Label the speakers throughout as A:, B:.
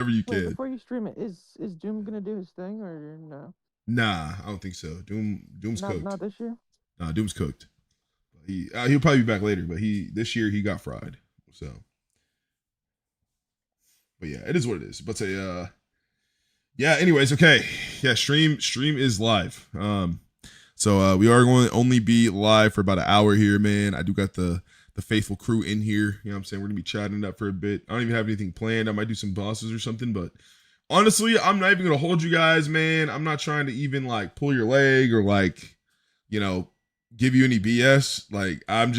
A: whatever you
B: Wait,
A: can.
B: before you stream it, is Doom gonna do his thing or no?
A: Nah, I don't think so. Doom's
B: Not
A: cooked.
B: this year.
A: Nah, Doom's cooked. He'll probably be back later, but he this year he got fried. So, but yeah, it is what it is. But say, yeah. Anyways, okay, yeah. Stream is live. So we are going to only be live for about an hour here, man. I do got the faithful crew in here. You know what I'm saying? We're gonna be chatting up for a bit. I don't even have anything planned. I might do some bosses or something, but honestly, I'm not even gonna hold you guys, man. I'm not trying to even like pull your leg or like, you know, give you any BS. Like I'm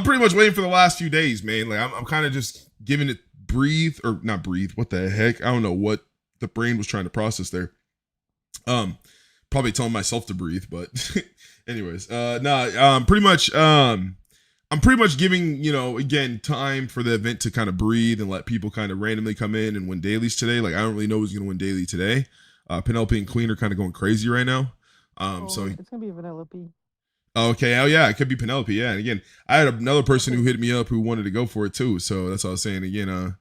A: pretty much waiting for the last few days, man. Like I'm kind of just giving it breathe or not breathe. What the heck? I don't know what the brain was trying to process there. Um, Probably telling myself to breathe, but anyways, pretty much, I'm pretty much giving, again, time for the event to kind of breathe and let people kind of randomly come in and win dailies today. Like, I don't really know who's going to win daily today. Penelope and Queen are kind of going crazy right now. So,
B: Oh, it's gonna be Vanellope.
A: okay. Oh, yeah, it could be Penelope. Yeah. And again, I had another person who hit me up who wanted to go for it too. So that's what I was saying. Again,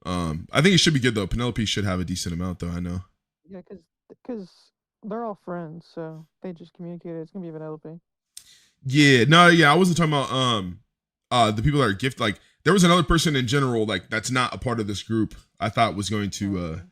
A: I think it should be good though. Penelope should have a decent amount though. I know.
B: Yeah, cause they're all friends, so they just communicated. It's gonna be Vanellope.
A: Yeah, no, yeah, I wasn't talking about the people that are gift like there was another person in general like that's not a part of this group I thought was going to
B: Okay.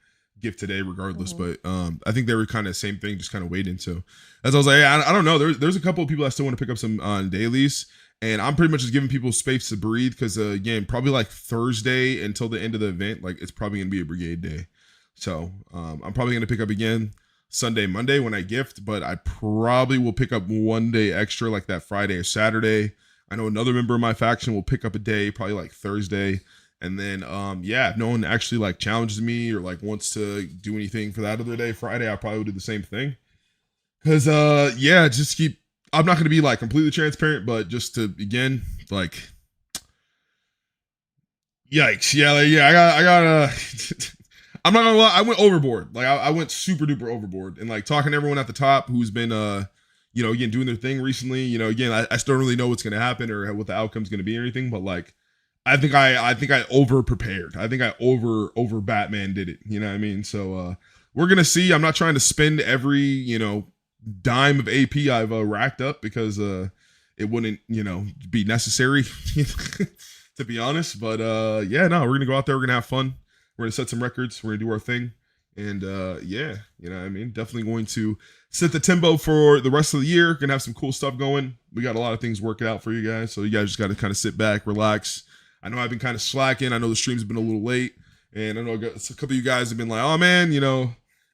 A: gift today regardless,
B: Mm-hmm.
A: but I think they were kind of same thing, just kind of waiting. So as I was like, hey, I don't know, there's a couple of people that still want to pick up some dailies, and I'm pretty much just giving people space to breathe because again, probably like Thursday until the end of the event, like it's probably gonna be a brigade day. So I'm probably gonna pick up again Sunday, Monday when I gift, but I probably will pick up one day extra like that Friday or Saturday. I know another member of my faction will pick up a day, probably like Thursday. And then yeah, if no one actually like challenges me or like wants to do anything for that other day, Friday, I probably will do the same thing. Cause yeah, just keep I'm not gonna be like completely transparent, but just to again, like yikes. Yeah, like, yeah, I got I'm not gonna lie, I went overboard. Like I went super duper overboard and like talking to everyone at the top who's been again doing their thing recently. Again, I still don't really know what's gonna happen or what the outcome's gonna be or anything, but like I think I over prepared. I think I over Batman did it. You know what I mean? So we're gonna see. I'm not trying to spend every, dime of AP I've racked up because it wouldn't, be necessary to be honest. But yeah, no, we're gonna go out there, we're gonna have fun. We're gonna set some records, we're gonna do our thing. And yeah, you know what I mean? Definitely going to set the tempo for the rest of the year. Gonna have some cool stuff going. We got a lot of things working out for you guys. So you guys just gotta kind of sit back, relax. I know I've been kind of slacking. I know the streams have been a little late. And I know a couple of you guys have been like, oh man,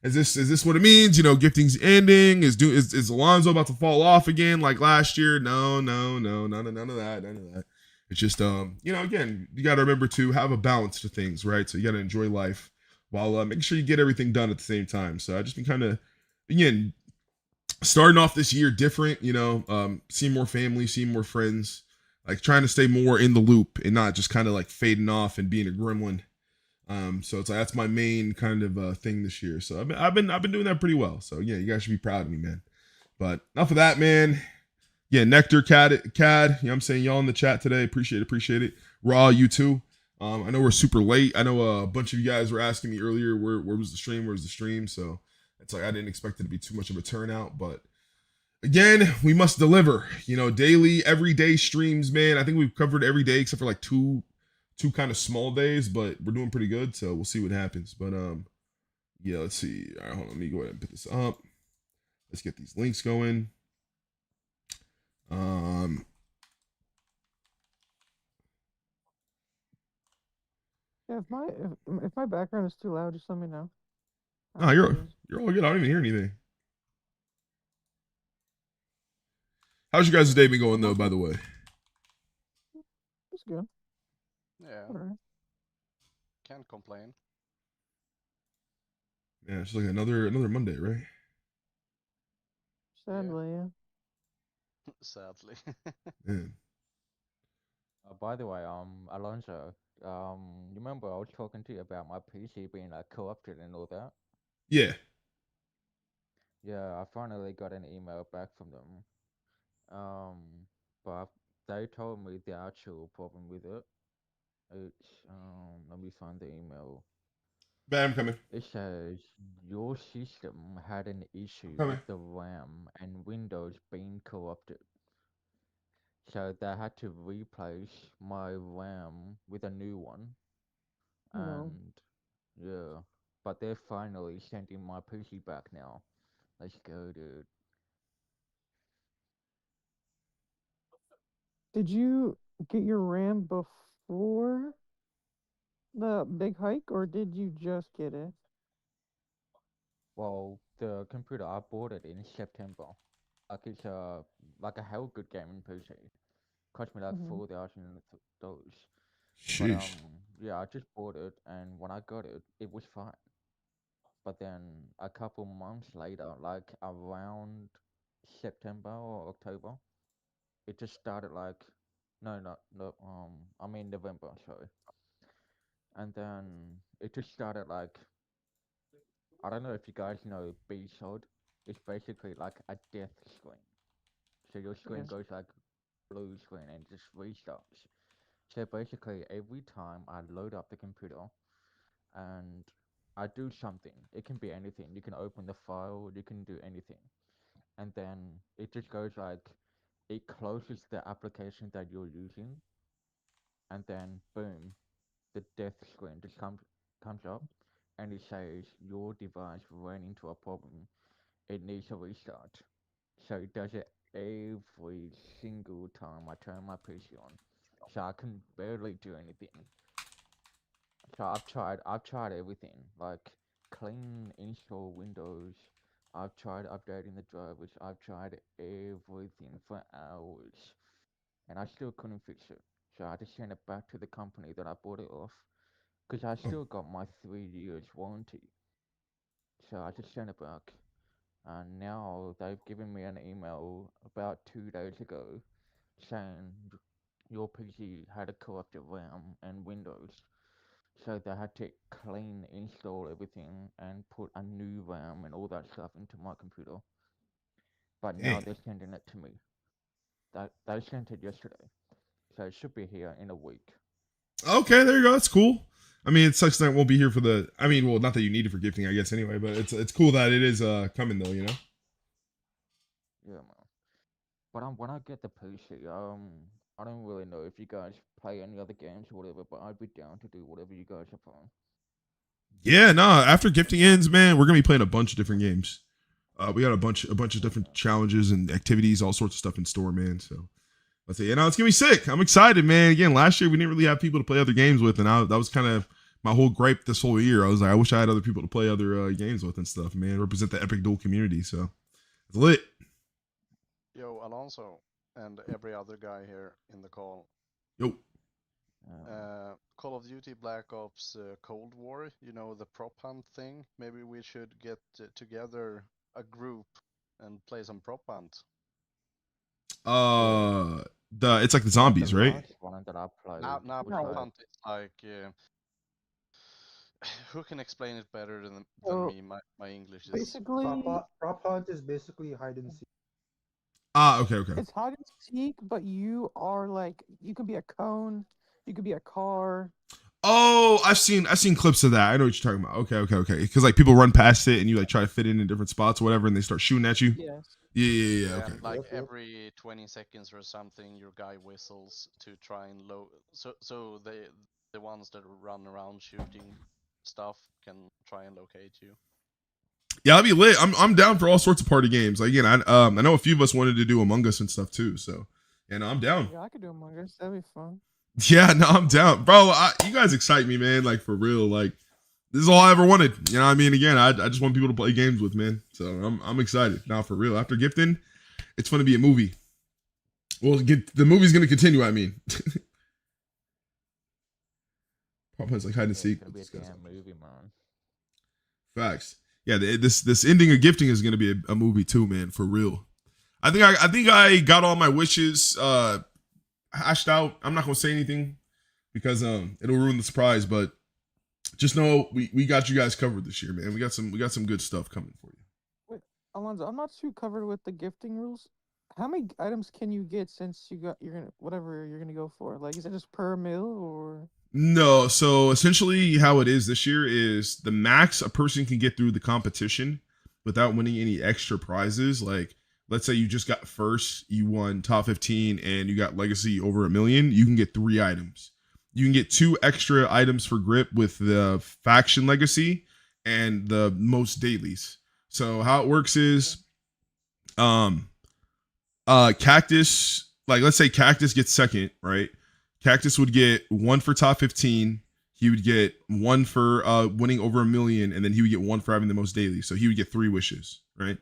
A: is this what it means? Gifting's ending. Is Alonzo about to fall off again like last year? No, no, no, none of that, none of that. It's just again, you got to remember to have a balance to things, right? So you got to enjoy life while making sure you get everything done at the same time. So I just been kind of again starting off this year different, seeing more family, seeing more friends, like trying to stay more in the loop and not just kind of like fading off and being a gremlin. So it's like that's my main kind of thing this year. So I've been doing that pretty well. So yeah, you guys should be proud of me, man. But enough of that, man. Yeah, Nectar, Cad, you know what I'm saying? Y'all in the chat today. Appreciate it. Raw, you too. I know we're super late. I know a bunch of you guys were asking me earlier where was the stream? Where's the stream? So it's like I didn't expect it to be too much of a turnout, but again, we must deliver. Daily, everyday streams, man. I think we've covered every day except for like two kind of small days, but we're doing pretty good. So we'll see what happens. But yeah, let's see. All right, hold on. Let me go ahead and put this up. Let's get these links going. Um,
B: Yeah, if my background is too loud, just let me know. I
A: no,
B: don't know what
A: you're
B: it is.
A: you're all good. I don't even hear anything. How's your guys' day been going
B: I'm
A: though? By
B: also
A: the way,
B: it's good.
C: Yeah,
B: Alright.
C: can't complain.
A: yeah, it's like another Monday, right?
C: Yeah,
B: Sadly, yeah.
C: sadly.
A: Man.
D: By the way, Alonso, you remember I was talking to you about my PC being like co-opted and all that?
A: Yeah.
D: Yeah, I finally got an email back from them. But they told me the actual problem with it. It's let me find the email.
A: Bam, coming.
D: It says your system had an issue
A: Coming.
D: with the RAM and Windows being corrupted. So they had to replace my RAM with a new one.
B: No.
D: And yeah, but they're finally sending my PC back now. Let's go, dude.
B: Did you get your RAM before the big hike, or did you just get it?
D: Well, the computer I bought it in September. Like it's like a hell good gaming PC. Cost me like
B: Mhm.
D: $4,000. But
A: Sheesh.
D: yeah, I just bought it, and when I got it, it was fine. But then a couple months later, like around September or October, it just started like, no, I mean November, sorry. And then it just started like, I don't know if you guys know BSOD. It's basically like a death screen. So your screen
B: Yes.
D: goes like blue screen and just restarts. So basically, every time I load up the computer and I do something, it can be anything. You can open the file, you can do anything. And then it just goes like, it closes the application that you're using, and then boom, the death screen just comes up, and it says your device ran into a problem. It needs a restart. So it does it every single time I turn my PC on. So I can barely do anything. So I've tried everything, like clean install Windows. I've tried updating the drivers. I've tried everything for hours, and I still couldn't fix it. So I just sent it back to the company that I bought it off, because I still got my 3 years warranty. So I just sent it back, and now they've given me an email about 2 days ago saying your PC had a corrupted RAM and Windows. So they had to clean, install everything, and put a new RAM and all that stuff into my computer. But now
A: Dang.
D: they're sending it to me. They sent it yesterday, so it should be here in a week.
A: Okay, there you go. That's cool. I mean, it sucks that it won't be here for the. I mean, well, not that you need it for gifting, I guess. Anyway, but it's cool that it is coming though. You know.
D: Yeah, man. But when I get the PC, I don't really know if you guys play any other games or whatever, but I'd be down to do whatever you guys are playing.
A: Yeah, no. After gifting ends, man, we're gonna be playing a bunch of different games. We got a bunch of different challenges and activities, all sorts of stuff in store, man. So let's say, it's gonna be sick. I'm excited, man. Again, last year we didn't really have people to play other games with, and that was kind of my whole gripe this whole year. I was like, I wish I had other people to play other games with and stuff, man. Represent the Epic Duel community. So it's lit.
C: Yo, Alonso, and every other guy here in the call.
A: Yo.
C: Call of Duty Black Ops Cold War, you know, the prop hunt thing. Maybe we should get together a group and play some prop hunt.
A: It's like the
D: The
A: zombies, right?
D: last one that I played
C: Now
D: was
C: prop
D: like,
C: hunt is like who can explain it better than
B: So,
C: me? My English is
B: Basically,
E: Prop hunt is basically hide and seek.
A: Okay.
B: it's hide and seek, but you are like you could be a cone, you could be a car.
A: Oh, I've seen clips of that. I know what you're talking about. Okay. Because like people run past it and you like try to fit in different spots or whatever, and they start shooting at you.
B: Yes.
A: Yeah. Okay.
C: and like
E: Yep.
C: every 20 seconds or something, your guy whistles to try and so the ones that run around shooting stuff can try and locate you.
A: Yeah, that'd be lit. I'm down for all sorts of party games. Like again, I know a few of us wanted to do Among Us and stuff too. So, I'm down.
B: Yeah, I could do Among Us. That'd be fun.
A: Yeah, no, I'm down, bro. You guys excite me, man. Like for real. Like this is all I ever wanted. You know what I mean? Again, I just want people to play games with, man. So I'm excited now for real. After gifting, it's going to be a movie. Well, the movie's going to continue. I mean, probably like hide and
D: it's
A: seek.
D: gonna be a damn movie, man.
A: Facts. Yeah, this ending of gifting is going to be a movie too, man. For real. I think I got all my wishes hashed out. I'm not gonna say anything because it'll ruin the surprise, but just know we got you guys covered this year, man. We got some good stuff coming for you.
B: Wait, Alonso, I'm not too covered with the gifting rules. How many items can you get since you're gonna whatever you're gonna go for? Like, is it just per mill or?
A: No, so essentially how it is this year is the max a person can get through the competition without winning any extra prizes. Like, let's say you just got first, you won top 15, and you got legacy over 1 million, you can get 3 items. You can get 2 extra items for grip with the faction legacy and the most dailies. So how it works is um Cactus, like let's say Cactus gets second, right? Cactus would get 1 for top 15. He would get 1 for winning over 1 million, and then he would get 1 for having the most daily. So he would get 3 wishes, right?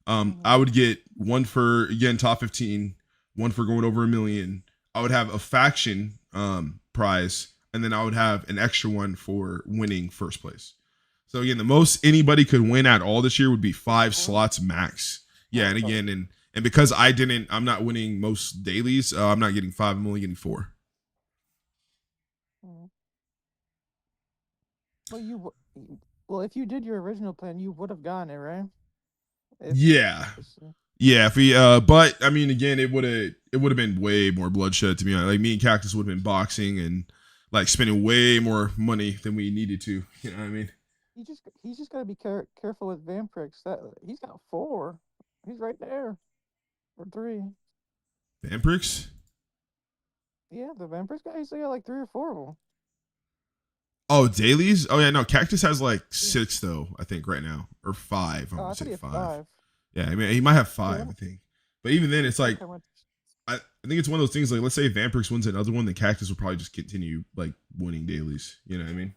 A: I would get 1 for again top 15, 1 for going over 1 million. I would have a faction prize, and then I would have an extra one for winning first place. So again, the most anybody could win at all this year would be 5 slots max. Yeah, and again, and because I'm not winning most dailies. I'm not getting 5. I'm only getting 4.
B: Well, if you did your original plan, you would have gotten it, right?
A: Yeah. Yeah, if we but I mean again it would have been way more bloodshed to me. Like me and Cactus would have been boxing and like spending way more money than we needed to. You know what I mean?
B: He's just gotta be careful with Vampirix. That he's got 4. He's right there. Or 3.
A: Vampirix?
B: Yeah, the Vampirix guy, he's got like 3 or 4 of them.
A: Oh, dailies? Oh yeah, no, Cactus has like 6 though, I think right now. Or 5. I
B: Oh, I
A: want to
B: thought
A: say
B: he had
A: 5.
B: 5.
A: Yeah, I mean he might have 5,
B: Yeah.
A: I think. But even then it's like I think it's one of those things like let's say Vampirix wins another one, then Cactus will probably just continue like winning dailies. You know what I mean?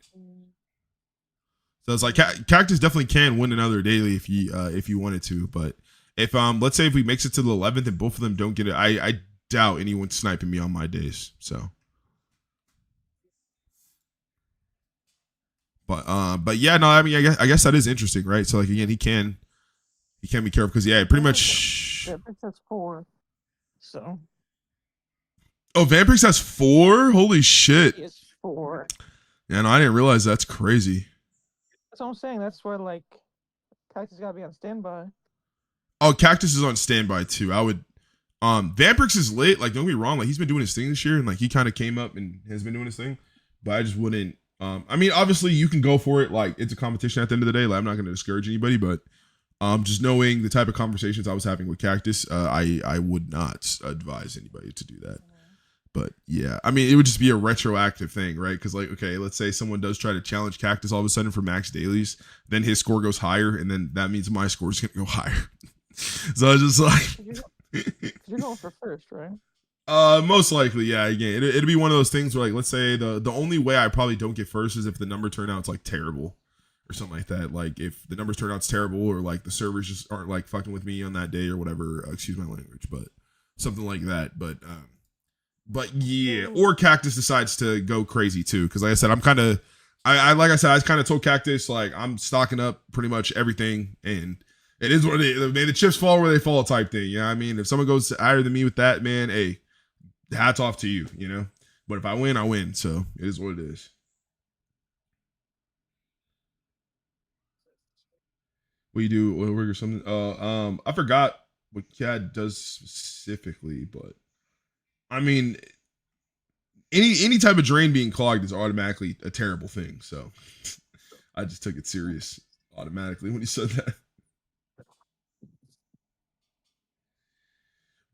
A: So it's like Cactus definitely can win another daily if you wanted to, but if let's say if we makes it to the 11th and both of them don't get it, I doubt anyone's sniping me on my days. So, but yeah, no, I mean I guess that is interesting, right? So like again, he can be careful because yeah, pretty much.
B: Vampirix has 4. So.
A: Oh, Vampirix has 4. Holy shit!
B: He has 4.
A: Yeah, no, I didn't realize that's crazy.
B: That's what I'm saying. That's why like Cactus gotta be on standby.
A: Oh, Cactus is on standby too. I would. Vampirix is lit. Like, don't get me wrong. Like, he's been doing his thing this year, and like he kind of came up and has been doing his thing. But I just wouldn't. I mean, obviously, you can go for it. Like, it's a competition at the end of the day. Like, I'm not going to discourage anybody, but just knowing the type of conversations I was having with Cactus, I would not advise anybody to do that. But yeah, I mean, it would just be a retroactive thing, right? Because like, okay, let's say someone does try to challenge Cactus all of a sudden for max dailies, then his score goes higher, and then that means my score is going to go higher. So I was just like,
B: you're going for first, right?
A: Most likely, yeah. Again, it'd be one of those things where like, let's say the only way I probably don't get first is if the number turnout's like terrible or something like that. Like if the numbers turn out's terrible or like the servers just aren't like fucking with me on that day or whatever. Excuse my language, but something like that. But yeah, or Cactus decides to go crazy too. Because like I said, I'm kind of, I like I said, I kind of told Cactus like I'm stocking up pretty much everything, and it is what it is. May the chips fall where they fall type thing. You know what I mean? If someone goes higher than me with that, man, hey, hats off to you. You know. But if I win, I win. So it is what it is. We do work or something. I forgot what CAD does specifically, but I mean, any type of drain being clogged is automatically a terrible thing. So I just took it serious automatically when he said that.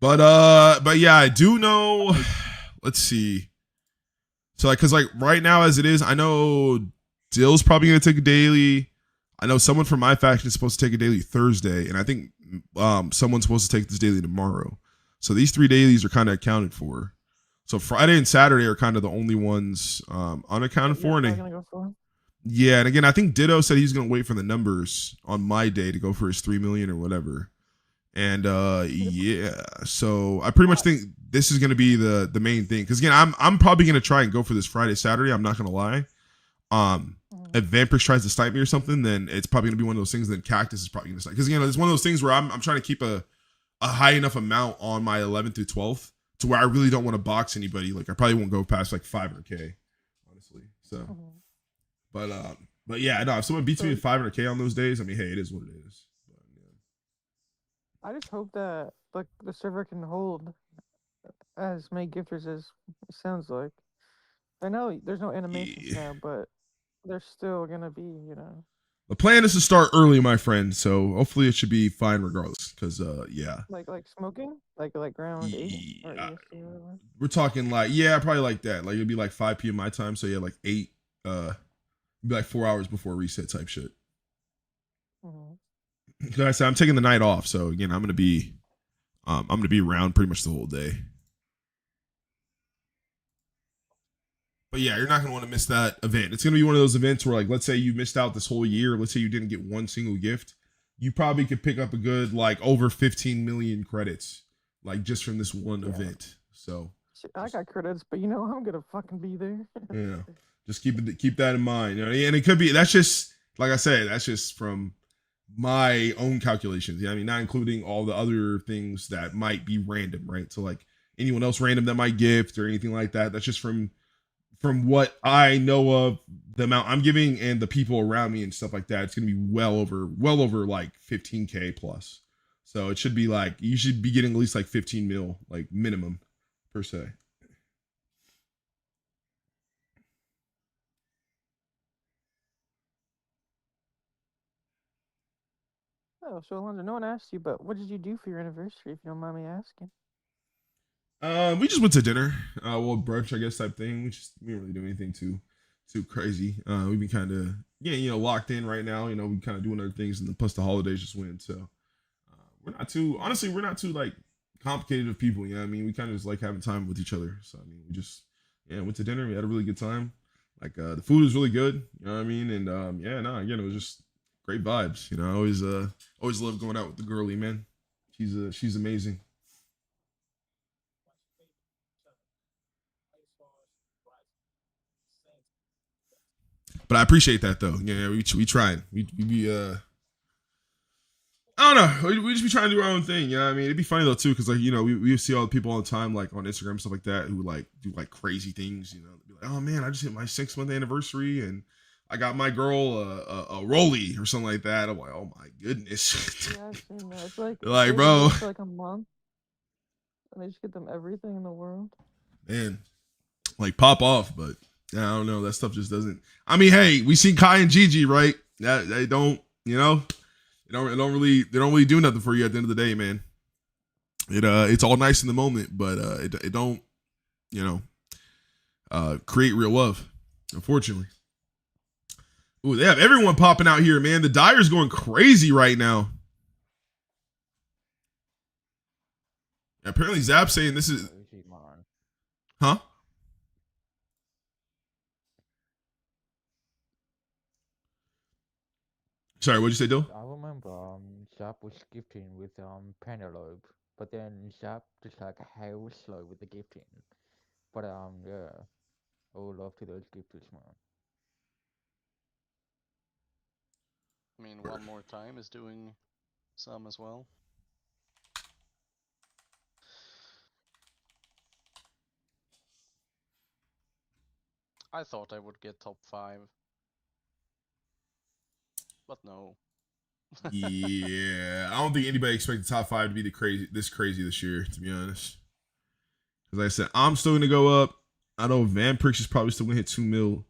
A: But yeah, I do know. Let's see. So like, cause like right now as it is, I know Dill's probably gonna take a daily. I know someone from my faction is supposed to take a daily Thursday, and I think someone's supposed to take this daily tomorrow. So these 3 dailies are kind of accounted for. So Friday and Saturday are kind of the only ones unaccounted for. And yeah, and again, I think Ditto said he's gonna wait for the numbers on my day to go for his 3 million or whatever. And yeah, so I pretty much think this is gonna be the main thing. Because again, I'm probably gonna try and go for this Friday, Saturday. I'm not gonna lie. If Vampirix tries to snipe me or something, then it's probably gonna be one of those things. Then Cactus is probably gonna snipe. Because again, it's one of those things where I'm trying to keep a high enough amount on my 11th through 12th to where I really don't want to box anybody. Like I probably won't go past like 500K, honestly. So, but yeah, no, if someone beats me at 500K on those days, I mean, hey, it is what it is. But, yeah.
B: I just hope that like the server can hold as many gifters as it sounds like. I know there's no animations
A: Yeah.
B: now, but there's still gonna be, you know.
A: The plan is to start early, my friend. So hopefully it should be fine regardless. Cause yeah.
B: Like smoking, like around 8 or
A: Yeah,
B: EST or whatever.
A: we're talking like, yeah, probably like that. Like it'd be like 5 p.m. my time. So yeah, like 8, it'd be like 4 hours before reset type shit.
B: Mhm.
A: Like I said, I'm taking the night off. So again, I'm gonna be around pretty much the whole day. But yeah, you're not gonna want to miss that event. It's gonna be one of those events where, like, let's say you missed out this whole year. Let's say you didn't get one single gift. You probably could pick up a good like over 15 million credits, like just from this one
B: Yeah.
A: event. So
B: Shit, I got credits, but you know I'm gonna fucking be there.
A: yeah, just keep that in mind. You know, and it could be that's just like I said, that's just from my own calculations. Yeah, I mean, not including all the other things that might be random, right? So like anyone else random that might gift or anything like that. That's just from what I know of, the amount I'm giving and the people around me and stuff like that. It's gonna be well over like 15K plus. So it should be like you should be getting at least like 15 mil, like minimum per se.
B: Oh, so Alonzo, no one asked you, but what did you do for your anniversary, if you don't mind me asking?
A: We just went to dinner, well, brunch, I guess, type thing. We didn't really do anything too crazy. We've been kind of locked in right now. You know, we kind of doing other things, and then plus the holidays just went. So we're not too like complicated of people. You know what I mean? We kind of just like having time with each other. So I mean, we just went to dinner. We had a really good time. Like the food was really good. You know what I mean? And again, it was just great vibes. You know, I always love going out with the girlie, man. She's amazing. But I appreciate that though. Yeah, we tried. We be I don't know. We just be trying to do our own thing. You know what I mean? It'd be funny though too, because like we see all the people all the time like on Instagram and stuff like that who like do like crazy things. You know, be like, oh man, I just hit my 6-month anniversary and I got my girl a rollie or something like that. I'm like, oh my goodness.
B: Yeah, I've seen that. It's like
A: Like,
B: they're
A: bro.
B: together for like a month, and they just get them everything in the world.
A: Man, like pop off, but yeah, I don't know. That stuff just doesn't. I mean, hey, we seen Kai and Gigi, right? That they don't, they don't really do nothing for you at the end of the day, man. It's all nice in the moment, but it don't, create real love, unfortunately. Ooh, they have everyone popping out here, man. The Dyer's going crazy right now. Apparently, Zap saying this is, huh? Sorry, what'd you say, Dill?
D: I remember Zap was gifting with Penelope, but then Zap just like hell slow with the gifting. But yeah, all love to those gifters, man.
C: I mean, one more time is doing some as well. I thought I would get top 5. But no.
A: Yeah, I don't think anybody expected top 5 to be this crazy this year, to be honest. Because like I said, I'm still gonna go up. I know Vampirix is probably still gonna hit 2 mil.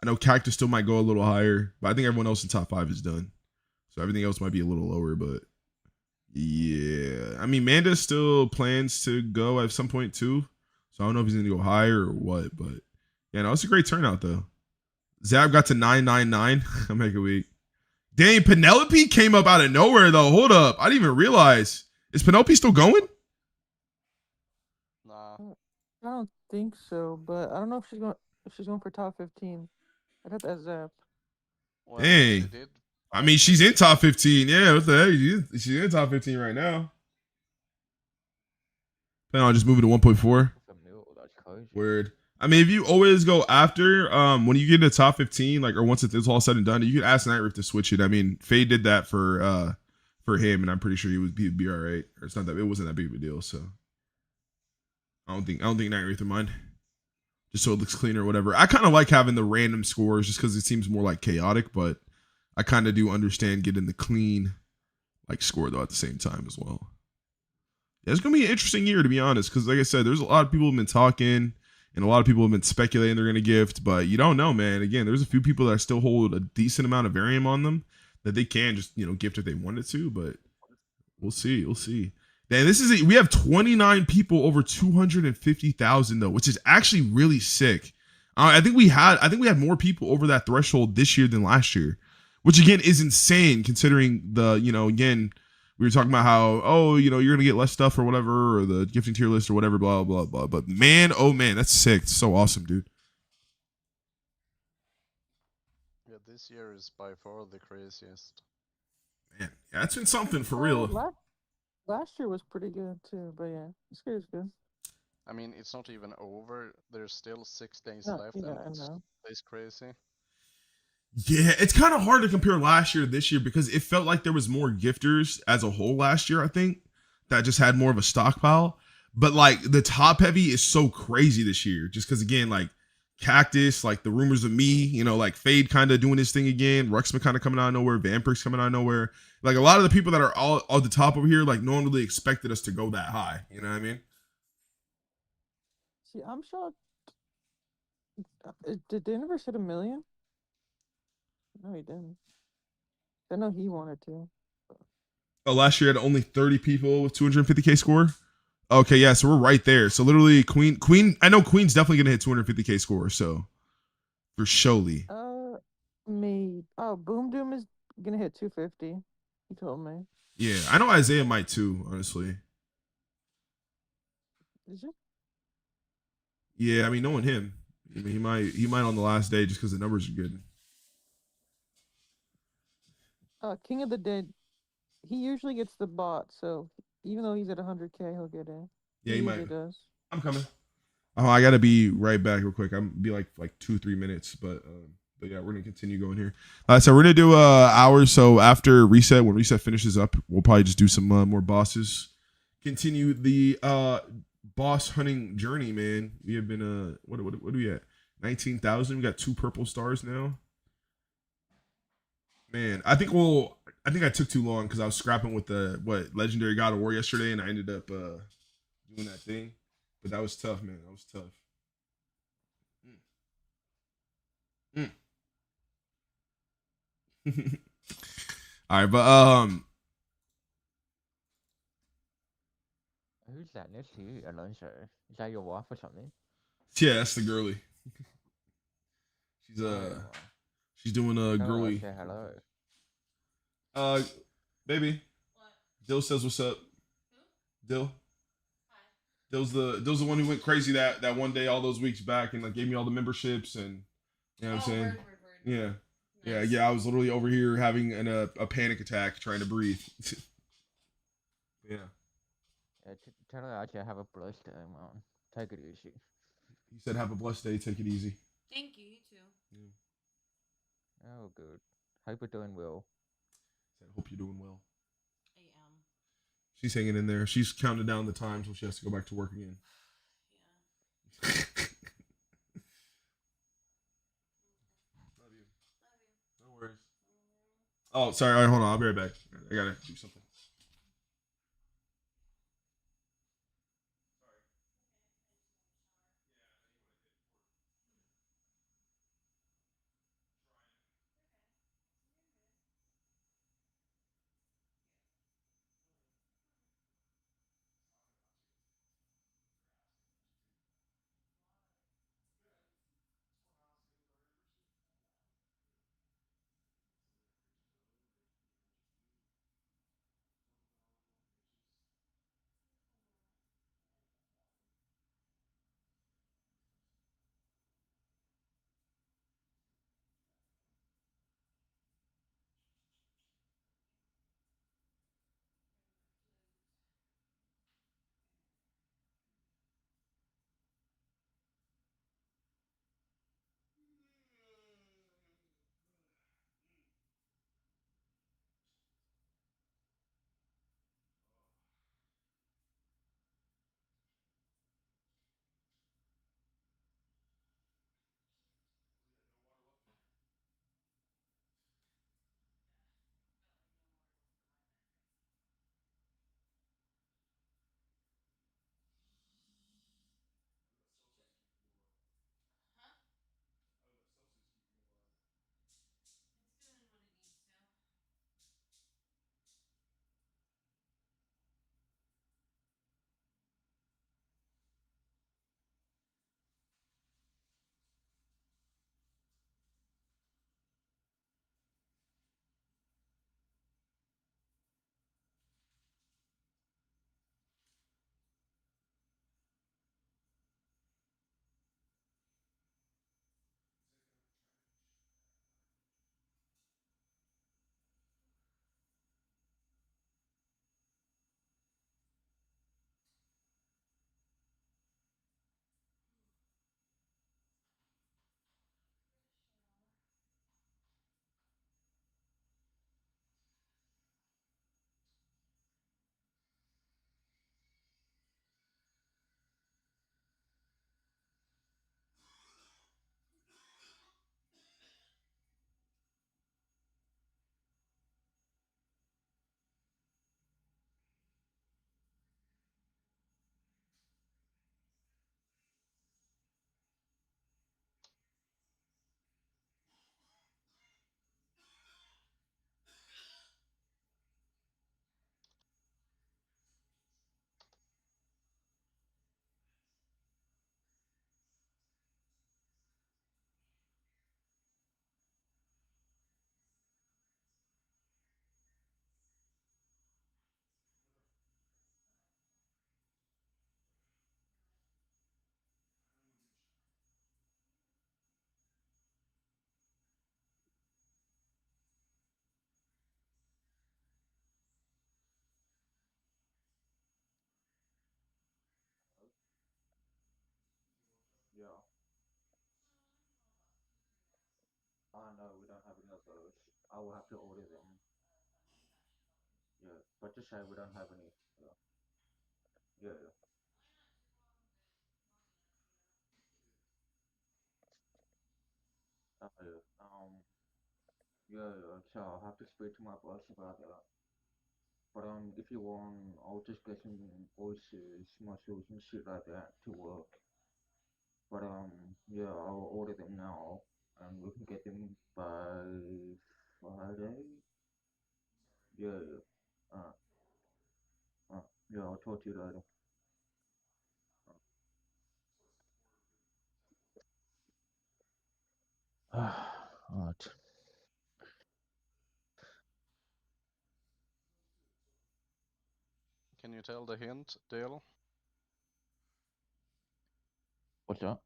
A: I know Cactus still might go a little higher, but I think everyone else in top 5 is done. So everything else might be a little lower, but yeah. I mean, Manda still plans to go at some point too. So I don't know if he's gonna go higher or what, but yeah, no, it's a great turnout though. Zab got to 999. I'm making weak. Dang, Penelope came up out of nowhere though. Hold up. I didn't even realize. Is Penelope still going?
C: Nah.
B: I don't think so, but I don't know if she's going for top 15. I'd have to ask Zap.
C: Well,
A: Dang.
C: she did.
A: I mean, she's in top 15. Yeah, what the heck? She's in top 15 right now. Plan on just moving to 1.4.
D: That's crazy.
A: Word. I mean, if you always go after, when you get into top 15, like, or once it's all said and done, you can ask Nightriff to switch it. I mean, Fade did that for him, and I'm pretty sure he'd be all right. Or it wasn't that big of a deal. So I don't think Nightriff would mind. Just so it looks cleaner or whatever. I kind of like having the random scores just because it seems more like chaotic, but I kind of do understand getting the clean like score though at the same time as well. it's gonna be an interesting year, to be honest, because like I said, there's a lot of people who've been talking, and a lot of people have been speculating they're gonna gift, but you don't know, man. Again, there's a few people that still hold a decent amount of varium on them that they can just gift if they wanted to, but we'll see. We'll see. And we have 29 people over 250,000 though, which is actually really sick. I think we had more people over that threshold this year than last year, which again is insane considering again, we were talking about how, you're going to get less stuff or whatever, or the gifting tier list or whatever, blah, blah, blah. But man, oh man, that's sick. It's so awesome, dude.
C: Yeah, this year is by far the craziest.
A: Man, yeah, that's been something for
B: Well,
A: real.
B: Last year was pretty good too, but yeah, this year's good.
C: I mean, it's not even over. There's still 6 days
B: No,
C: left,
B: yeah,
C: and
B: I
C: it's
B: know.
C: always crazy.
A: Yeah, it's kind of hard to compare last year to this year because it felt like there was more gifters as a whole last year, I think, that just had more of a stockpile. But like the top heavy is so crazy this year, just because again, like Cactus, like the rumors of me, like Fade kind of doing his thing again, Ruxman kind of coming out of nowhere, Vampirix coming out of nowhere. Like a lot of the people that are all at the top over here, like no one really expected us to go that high. You know what I mean?
B: See, I'm shocked. Did Denver hit 1 million? No, he didn't. I know he wanted to.
A: Oh, last year had only 30 people with 250K score. Okay, yeah, so we're right there. So literally, Queen. I know Queen's definitely gonna hit 250K score. So for surely.
B: Me. Oh, Boom Doom is gonna hit 250. He told me.
A: Yeah, I know Isaiah might too. Honestly.
B: Is it?
A: Yeah, I mean, knowing him, I mean, he might on the last day just because the numbers are good.
B: King of the Dead. He usually gets the bot, so even though he's at 100K, he'll get in.
A: Yeah,
B: he
A: he
B: usually
A: might.
B: does.
A: I'm coming. Oh, I gotta be right back real quick. I'm be like 2-3 minutes, but yeah, we're gonna continue going here. So we're gonna do hours. So after reset, when reset finishes up, we'll probably just do some more bosses. Continue the boss hunting journey, man. We have been what do we at? 19,000. We got 2 purple stars now. Man, I think I took too long because I was scrapping with the legendary God of War yesterday, and I ended up doing that thing. But that was tough, man. That was tough. All right, but
D: Who's that next to you, Alonso? Is that your wife or something?
A: yeah, that's the girly. She's
D: Oh,
A: she's doing a
D: tell her I
A: girly.
D: say hello.
A: Baby.
F: What?
A: Dill says what's up.
F: Who?
A: Dill.
F: Hi.
A: Dill's the one who went crazy that one day all those weeks back and like gave me all the memberships and you know what I'm saying?
F: Word.
A: Yeah. Yeah,
F: Nice.
A: yeah. I was literally over here having a panic attack trying to breathe. Yeah.
D: Tell her I should have a blessed day, man. Take it easy.
A: He said, "Have a blessed day. Take it easy."
F: Thank you. You too.
D: Oh, good. Hope you're doing well.
A: Said, "Hope you're doing well."
F: I am.
A: She's hanging in there. She's counting down the time so she has to go back to work again.
F: Yeah.
A: Love you. No worries. Oh, sorry. All right, hold on. I'll be right back. I gotta do something.
D: those. I will have to order them. Yeah, but just say we don't have any. Yeah, yeah. Yeah. Yeah. Yeah, yeah. So I'll have to speak to my boss about that. But if you want, I'll just get some voices, muscles, and shit like that to work. But yeah, I'll order them now, and we can get them by Friday. Yeah, yeah. Yeah. I'll talk to you later. Alright.
C: Can you tell the hint, Dale?
D: What's that?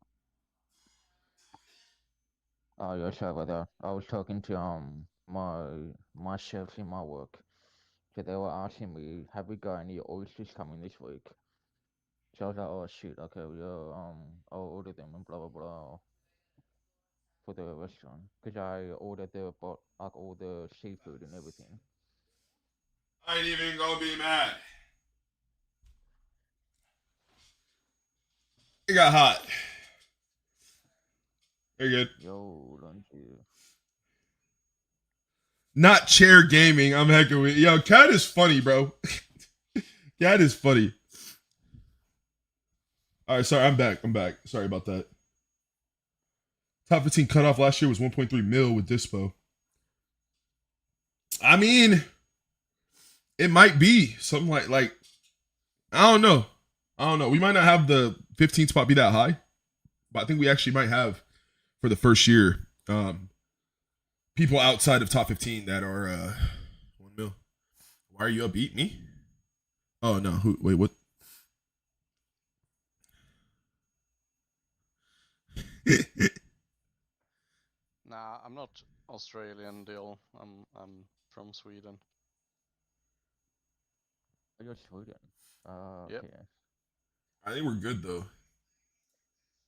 D: Oh yeah, sorry about that. I was talking to my chefs in my work. So they were asking me, have we got any oysters coming this week? So I was like, oh shit, okay, yeah, I'll order them and blah blah blah for the restaurant. Cause I ordered like all the seafood and everything.
A: I ain't even gonna be mad. It got hot. Very good.
D: Yo, lunch you.
A: Not chair gaming. I'm hecking with. Yo, Cat is funny, bro. Cat is funny. All right, sorry, I'm back. Sorry about that. Top 15 cutoff last year was 1.3 mil with Dispo. I mean, it might be something like I don't know. We might not have the 15 spot be that high, but I think we actually might have for the first year. People outside of top 15 that are 1 mil. Why are you upbeat me? Oh no, wait, what?
C: Nah, I'm not Australian, Dale. I'm from Sweden.
D: Oh, you're Sweden.
C: Yep.
D: Okay.
A: I think we're good though.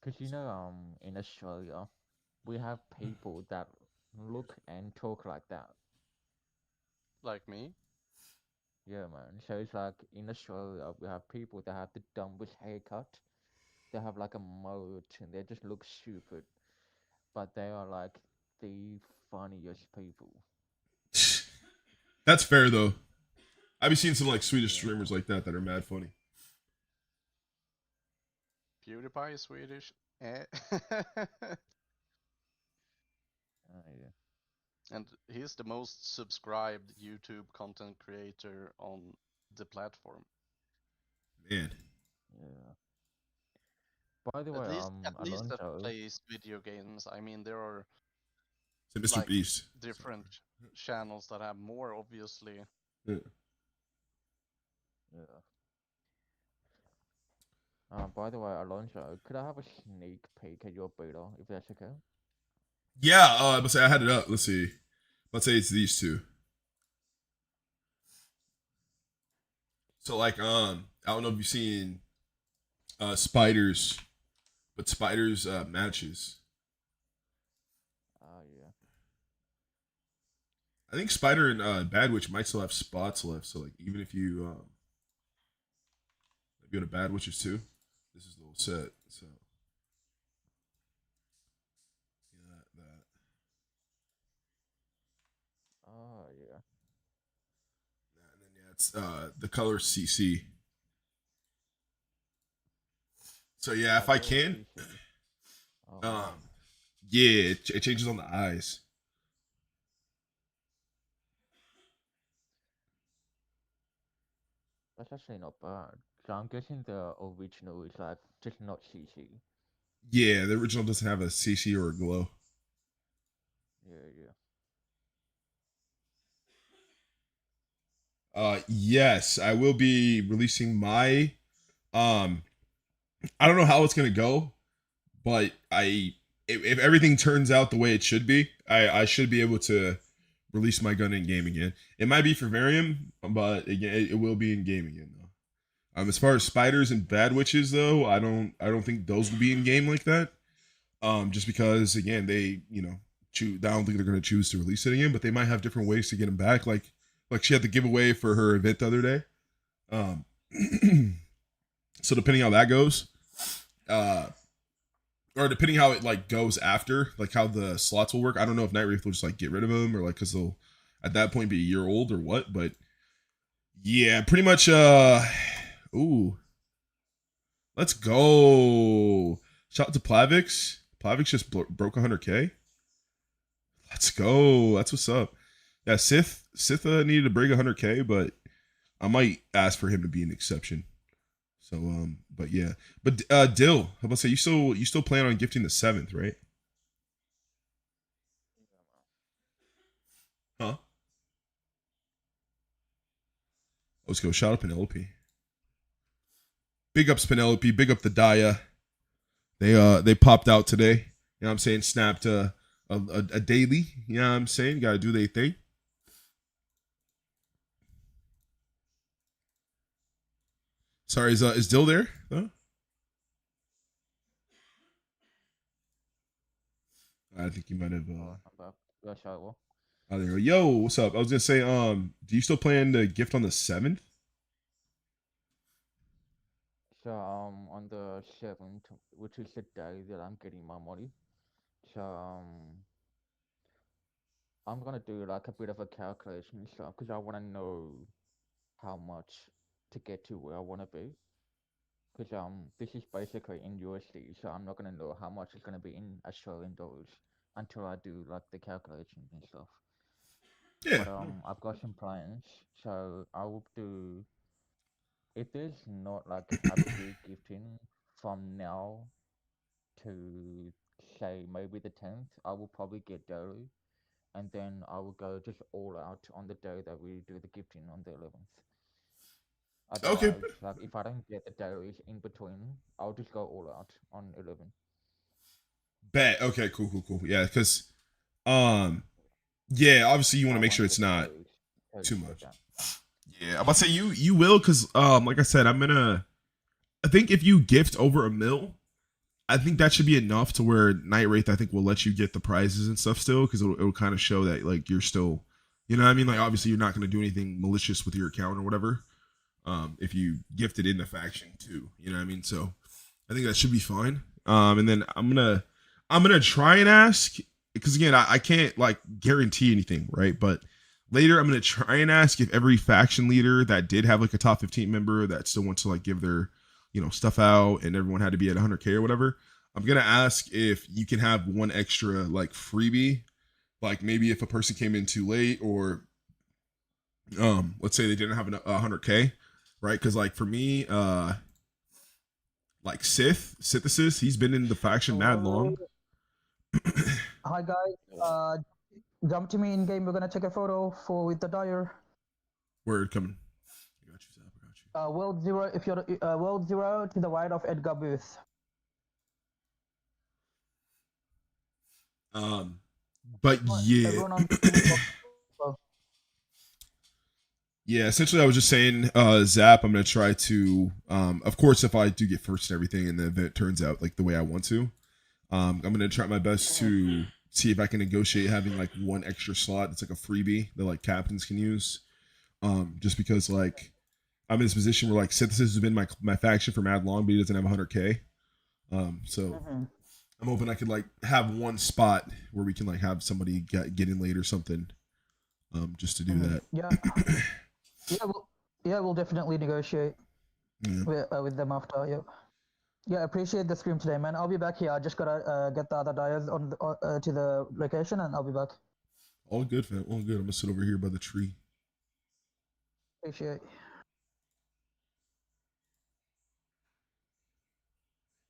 D: Cause in Australia, we have people that look and talk like that.
C: Like me?
D: Yeah, man. So it's like in Australia, we have people that have the dumbest haircut. They have like a moat and they just look stupid. But they are like the funniest people.
A: That's fair though. I've been seeing some like Swedish
D: Yeah.
A: streamers like that are mad funny.
C: PewDiePie is Swedish.
D: Yeah.
C: And he's the most subscribed YouTube content creator on the platform.
A: Man.
D: Yeah. By the way,
C: At least that
D: Alonso.
C: plays video games. I mean, there are
A: So Mr.
C: like
A: Beast.
C: different channels that have more, obviously.
A: Yeah.
D: Yeah. By the way, Alonso, could I have a sneak peek at your beta, if that's okay?
A: Yeah, let's say I had it up. Let's see. Let's say it's these two. So like I don't know if you've seen spiders, but spiders matches.
D: Yeah.
A: I think Spider and Bad Witch might still have spots left. So like even if you go to Bad Witches too, this is the little set. So yeah, that.
D: Oh, yeah.
A: And then yeah, it's the color CC. So yeah, if I can,
D: Oh,
A: yeah, it changes on the eyes.
D: that's actually not bad. So I'm guessing the original is like just not CC.
A: Yeah, the original doesn't have a CC or a glow.
D: Yeah.
A: Yes, I will be releasing my I don't know how it's gonna go, but if everything turns out the way it should be, I should be able to release my gun in game again. It might be for Varium, but again, it will be in game again though. As far as spiders and bad witches though, I don't think those will be in game like that. Just because again they I don't think they're gonna choose to release it again, but they might have different ways to get him back. Like she had the giveaway for her event the other day. So depending how that goes, or depending how it like goes after, like how the slots will work. I don't know if Night Wraith will just like get rid of him or like because they'll at that point be a year old or what. But yeah, pretty much. Ooh, let's go. Shout out to Plavix. Plavix just broke 100K. Let's go. That's what's up. Yeah, Sith needed to break 100K, but I might ask for him to be an exception. So but yeah. But Dill, how about to say you still plan on gifting the 7th, right? Huh? Let's go. Shout out Penelope. Big ups Penelope, big up the Daya. They popped out today. You know what I'm saying? Snapped a daily. You know what I'm saying? Gotta do their thing. Sorry, is Dill there? Huh? I think you might have.
D: I'm back. Yeah, sure, well.
A: Oh, there you go. Yo, what's up? I was gonna say, do you still plan to gift on the 7th?
D: So on the 7th, which is the day that I'm getting my money, so I'm gonna do like a bit of a calculation and stuff because I want to know how much to get to where I want to be. Because this is basically in USD, so I'm not gonna know how much it's gonna be in Australian dollars until I do like the calculations and stuff.
A: Yeah.
D: But I've got some plans, so I will do. If there's not like a big gifting from now to say maybe the 10th, I will probably get daily, and then I will go just all out on the day that we do the gifting on the 11th.
A: Okay.
D: Otherwise, like if I don't get the dailies in between, I'll just go all out on 11.
A: Bet. Okay. Cool. Yeah, because yeah, obviously you want to make sure it's not too much. Yeah, I'm about to say you will, because like I said, I think if you gift over $1 million, I think that should be enough to where Night Wraith I think will let you get the prizes and stuff still, because it'll kind of show that like you're still, you know what I mean, like obviously you're not going to do anything malicious with your account or whatever. If you gifted in the faction too, you know what I mean. So I think that should be fine. And then I'm gonna try and ask, because again I can't like guarantee anything, right? But later I'm gonna try and ask if every faction leader that did have like a top 15 member that still wants to like give their, you know, stuff out and everyone had to be at 100K or whatever, I'm gonna ask if you can have one extra like freebie, like maybe if a person came in too late, or let's say they didn't have 100K, right? Because like for me, like Synthesis, he's been in the faction mad long.
G: Hi guys, jump to me in game. We're gonna take a photo with the Dyer.
A: Word coming. I got you, Zap. I got you.
G: World 0, if you're World 0 to the right of Edgar Booth.
A: But yeah.
G: Everyone on
A: Yeah, essentially I was just saying, Zap, I'm gonna try to of course if I do get first and everything and the event turns out like the way I want to, I'm gonna try my best to see if I can negotiate having like one extra slot. It's like a freebie that like captains can use. Just because like I'm in this position where like Synthesis has been my faction for mad long, but he doesn't have 100K. So I'm hoping I could like have one spot where we can like have somebody get in late or something. Just to do that.
G: Yeah, we'll definitely negotiate with them after. Yeah, appreciate the stream today, man. I'll be back here. I just gotta get the other Dyers on to the location, and I'll be back.
A: All good, fam. All good. I'm gonna sit over here by the tree.
G: Appreciate.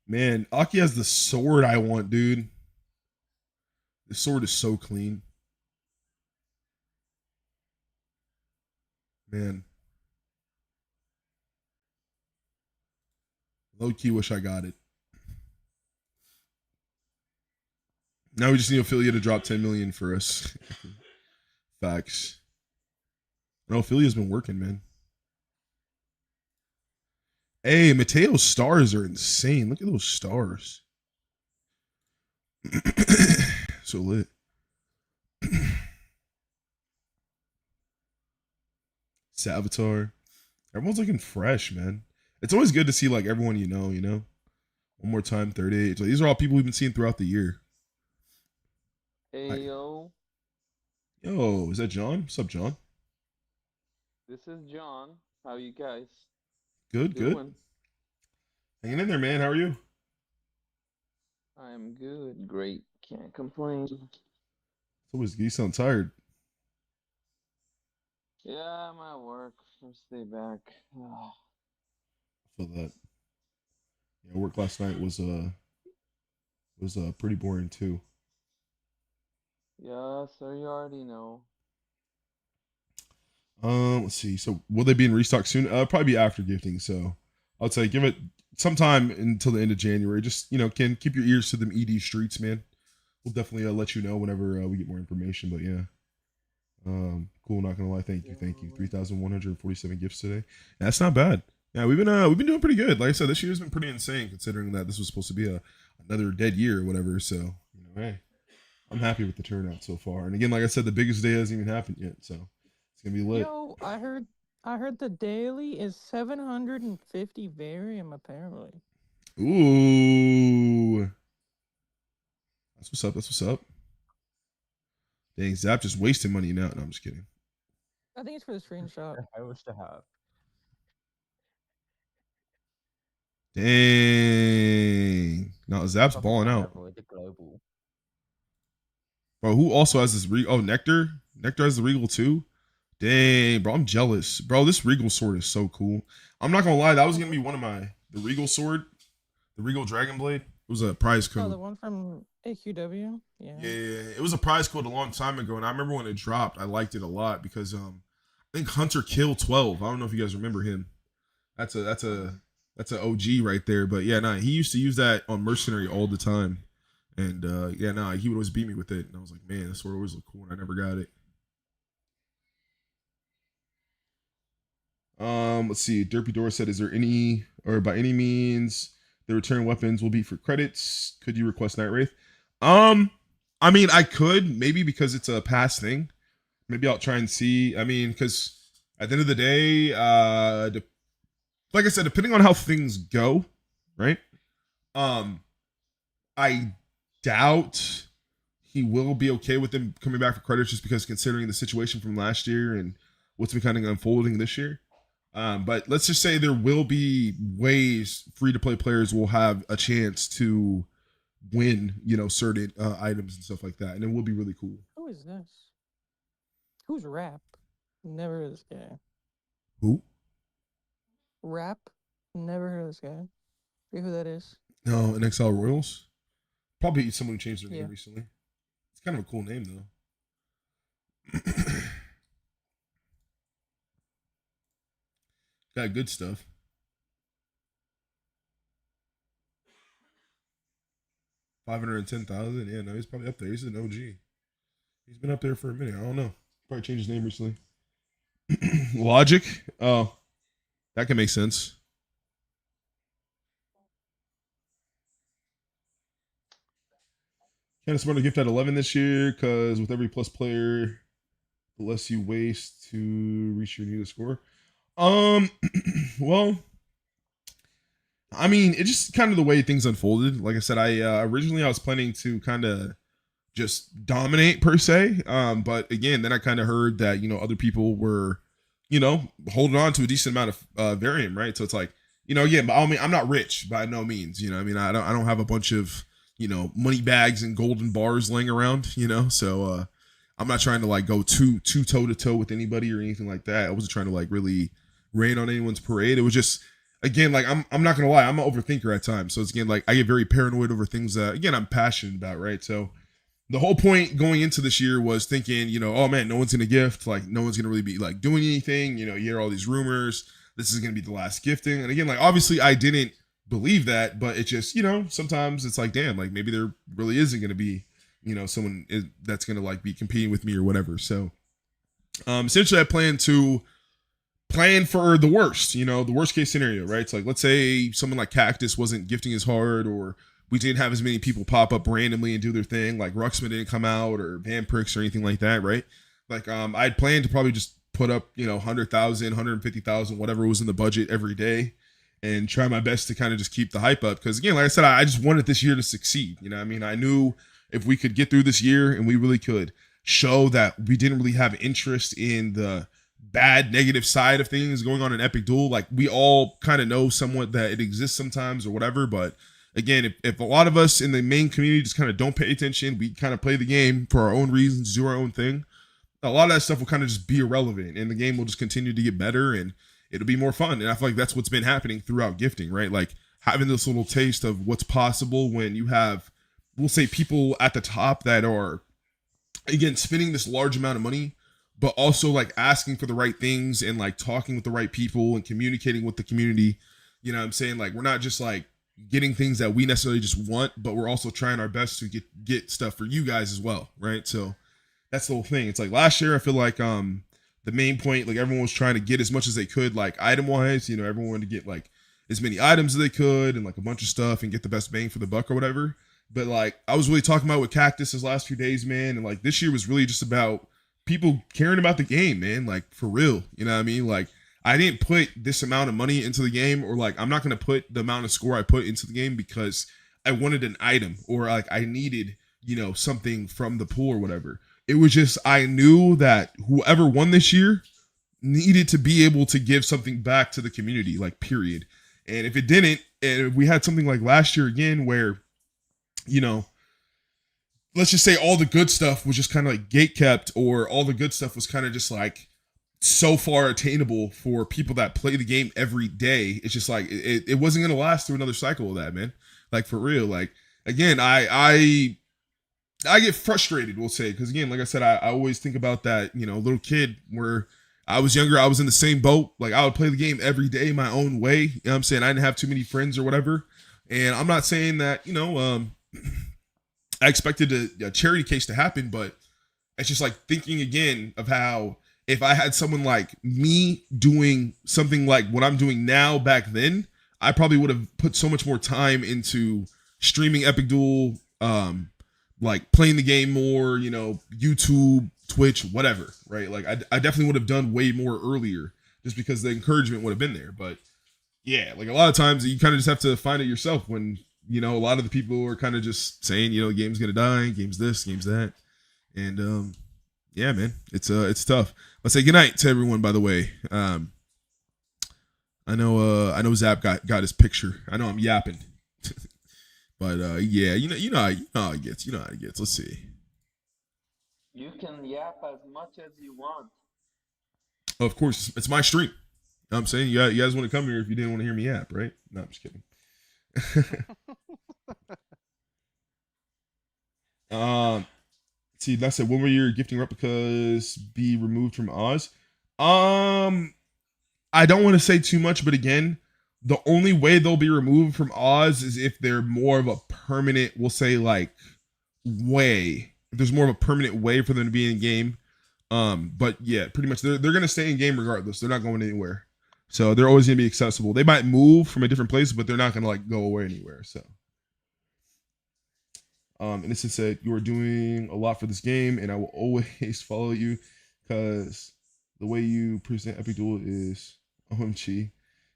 A: Man, Aki has the sword I want, dude. The sword is so clean. Man. Low key wish I got it. Now we just need Ophelia to drop 10 million for us. Facts. No, Ophelia's been working, man. Hey, Mateo's stars are insane. Look at those stars. So lit. Savitar. Everyone's looking fresh, man. It's always good to see like everyone you know. One more time, 38. So these are all people we've been seeing throughout the year.
H: Hey yo,
A: Yo, is that John? What's up, John?
H: this is John. How you guys
A: Good, good.
H: doing?
A: Hanging in there, man. How are you?
H: I'm good, great. Can't complain.
A: It's always you sound tired.
H: Yeah, I'm at work. Let's stay back.
A: I feel that. Yeah, work last night was pretty boring too.
H: Yeah, so you already know.
A: Let's see. So will they be in restock soon? Probably be after gifting. So I'd say give it some time until the end of January. Just Ken, keep your ears to them ED streets, man. We'll definitely let you know whenever we get more information. But yeah, cool. Not gonna lie. Thank you. 3,147 gifts today. Yeah, that's not bad. Yeah, we've been doing pretty good. Like I said, this year's been pretty insane considering that this was supposed to be another dead year or whatever. So hey, I'm happy with the turnout so far. And again, like I said, the biggest day hasn't even happened yet. So it's gonna be lit.
B: Yo, I heard the daily is 750 varium apparently.
A: Ooh. That's what's up. That's what's up. Dang, Zap just wasting money now. No, I'm just kidding.
B: I think it's for the screenshot.
D: I wish to have.
A: Dang. No, Zap's
D: Probably
A: balling
D: not
A: out.
D: avoid the global.
A: Bro, who also has this Regal? Oh, Nectar? Nectar has the Regal too? Dang, bro, I'm jealous. Bro, this Regal sword is so cool. I'm not gonna lie, that was gonna be one of the Regal sword, the Regal Dragon Blade. It was a prize
B: Oh,
A: code.
B: the one from AQW. Yeah.
A: Yeah, it was a prize code a long time ago, and I remember when it dropped, I liked it a lot because I think Hunter Kill 12. I don't know if you guys remember him. That's a OG right there. But yeah, he used to use that on Mercenary all the time. And he would always beat me with it. And I was like, man, this sword always looked cool, and I never got it. Let's see. Derpy Door said, is there any, or by any means, the return weapons will be for credits? Could you request Night Wraith? I mean, I could, maybe because it's a past thing. Maybe I'll try and see. I mean, because at the end of the day, like I said, depending on how things go, right? I doubt he will be okay with them coming back for credits just because considering the situation from last year and what's been kind of unfolding this year. But let's just say there will be ways free-to-play players will have a chance to win, certain items and stuff like that, and it will be really cool.
B: Who is this? Who's Rap? Never heard of this guy.
A: Who?
B: Rap? Never heard of this guy. Forget who that is.
A: No, an XL Royals. Probably someone who changed their name
B: Yeah.
A: recently. It's kind of a cool name though. Got good stuff. $510,000. Yeah, no, he's probably up there. He's an OG. He's been up there for a minute. I don't know. Probably changed his name recently. Logic. Oh, that can make sense. Can't support a gift at 11 this year because with every plus player, the less you waste to reach your needed score. Well, I mean, it's just kind of the way things unfolded. Like I said, originally I was planning to kind of just dominate per se. But again, then I kind of heard that, other people were, holding on to a decent amount of varium, right? So it's like, again, but I mean, I'm not rich by no means, I mean, I don't have a bunch of, money bags and golden bars laying around, so I'm not trying to like go too toe to toe with anybody or anything like that. I wasn't trying to like really rain on anyone's parade. It was just, again, like I'm not gonna lie, I'm an overthinker at times. So it's again, like I get very paranoid over things that again I'm passionate about, right? So the whole point going into this year was thinking, oh man, no one's gonna gift, like no one's gonna really be like doing anything, you hear all these rumors, this is gonna be the last gifting. And again, like obviously I didn't believe that, but it just, sometimes it's like, damn, like maybe there really isn't gonna be, someone that's gonna like be competing with me or whatever. So essentially I plan for the worst, the worst case scenario, right? So like, let's say someone like Cactus wasn't gifting as hard, or we didn't have as many people pop up randomly and do their thing, like Ruxman didn't come out or Vampirix or anything like that, right? Like, I'd planned to probably just put up, 100,000, 150,000, whatever was in the budget every day, and try my best to kind of just keep the hype up. Because again, like I said, I just wanted this year to succeed. You know what I mean? I knew if we could get through this year, and we really could show that we didn't really have interest in the bad negative side of things going on in Epic Duel. Like, we all kind of know somewhat that it exists sometimes or whatever, but again, if a lot of us in the main community just kind of don't pay attention, we kind of play the game for our own reasons, do our own thing, a lot of that stuff will kind of just be irrelevant, and the game will just continue to get better, and it'll be more fun. And I feel like that's what's been happening throughout gifting, right? Like, having this little taste of what's possible when you have, we'll say, people at the top that are, again, spending this large amount of money, but also like asking for the right things and like talking with the right people and communicating with the community. You know what I'm saying? Like, we're not just like getting things that we necessarily just want, but we're also trying our best to get stuff for you guys as well, right? So that's the whole thing. It's like last year, I feel like the main point, like, everyone was trying to get as much as they could, like, item wise. Everyone wanted to get like as many items as they could and like a bunch of stuff and get the best bang for the buck or whatever. But like, I was really talking about with Cactus this last few days, man, and like this year was really just about people caring about the game, man. Like, for real, you know what I mean? Like, I didn't put this amount of money into the game, or like, I'm not going to put the amount of score I put into the game because I wanted an item or like I needed, something from the pool or whatever. It was just, I knew that whoever won this year needed to be able to give something back to the community, like, period. And if it didn't, and if we had something like last year again, where, let's just say all the good stuff was just kind of like gate kept, or all the good stuff was kind of just like so far attainable for people that play the game every day. It's just like, it wasn't going to last through another cycle of that, man. Like, for real. Like, again, I get frustrated, we'll say, because again, like I said, I always think about that, little kid where I was younger, I was in the same boat. Like, I would play the game every day my own way. You know what I'm saying? I didn't have too many friends or whatever. And I'm not saying that, I expected a charity case to happen, but it's just like thinking again of how if I had someone like me doing something like what I'm doing now back then, I probably would have put so much more time into streaming Epic Duel, like playing the game more, YouTube, Twitch, whatever, right? Like, I definitely would have done way more earlier just because the encouragement would have been there. But yeah, like, a lot of times you kind of just have to find it yourself when, a lot of the people are kind of just saying, game's gonna die, game's this, game's that. And yeah, man, it's tough. Let's say goodnight to everyone, by the way. I know Zap got his picture. I know I'm yapping. But yeah, you know how it gets. Let's see.
H: You can yap as much as you want.
A: Of course, it's my stream. I'm saying you guys want to come here if you didn't want to hear me yap, right? No, I'm just kidding. See, that's it. When will your gifting replicas be removed from Oz? I don't want to say too much, but again, the only way they'll be removed from Oz is if they're more of a permanent, we'll say, like, way. If there's more of a permanent way for them to be in game. But yeah, pretty much they're gonna stay in game regardless. They're not going anywhere. So they're always gonna be accessible. They might move from a different place, but they're not gonna like go away anywhere. So and this said, you are doing a lot for this game, and I will always follow you because the way you present Epic Duel is OMG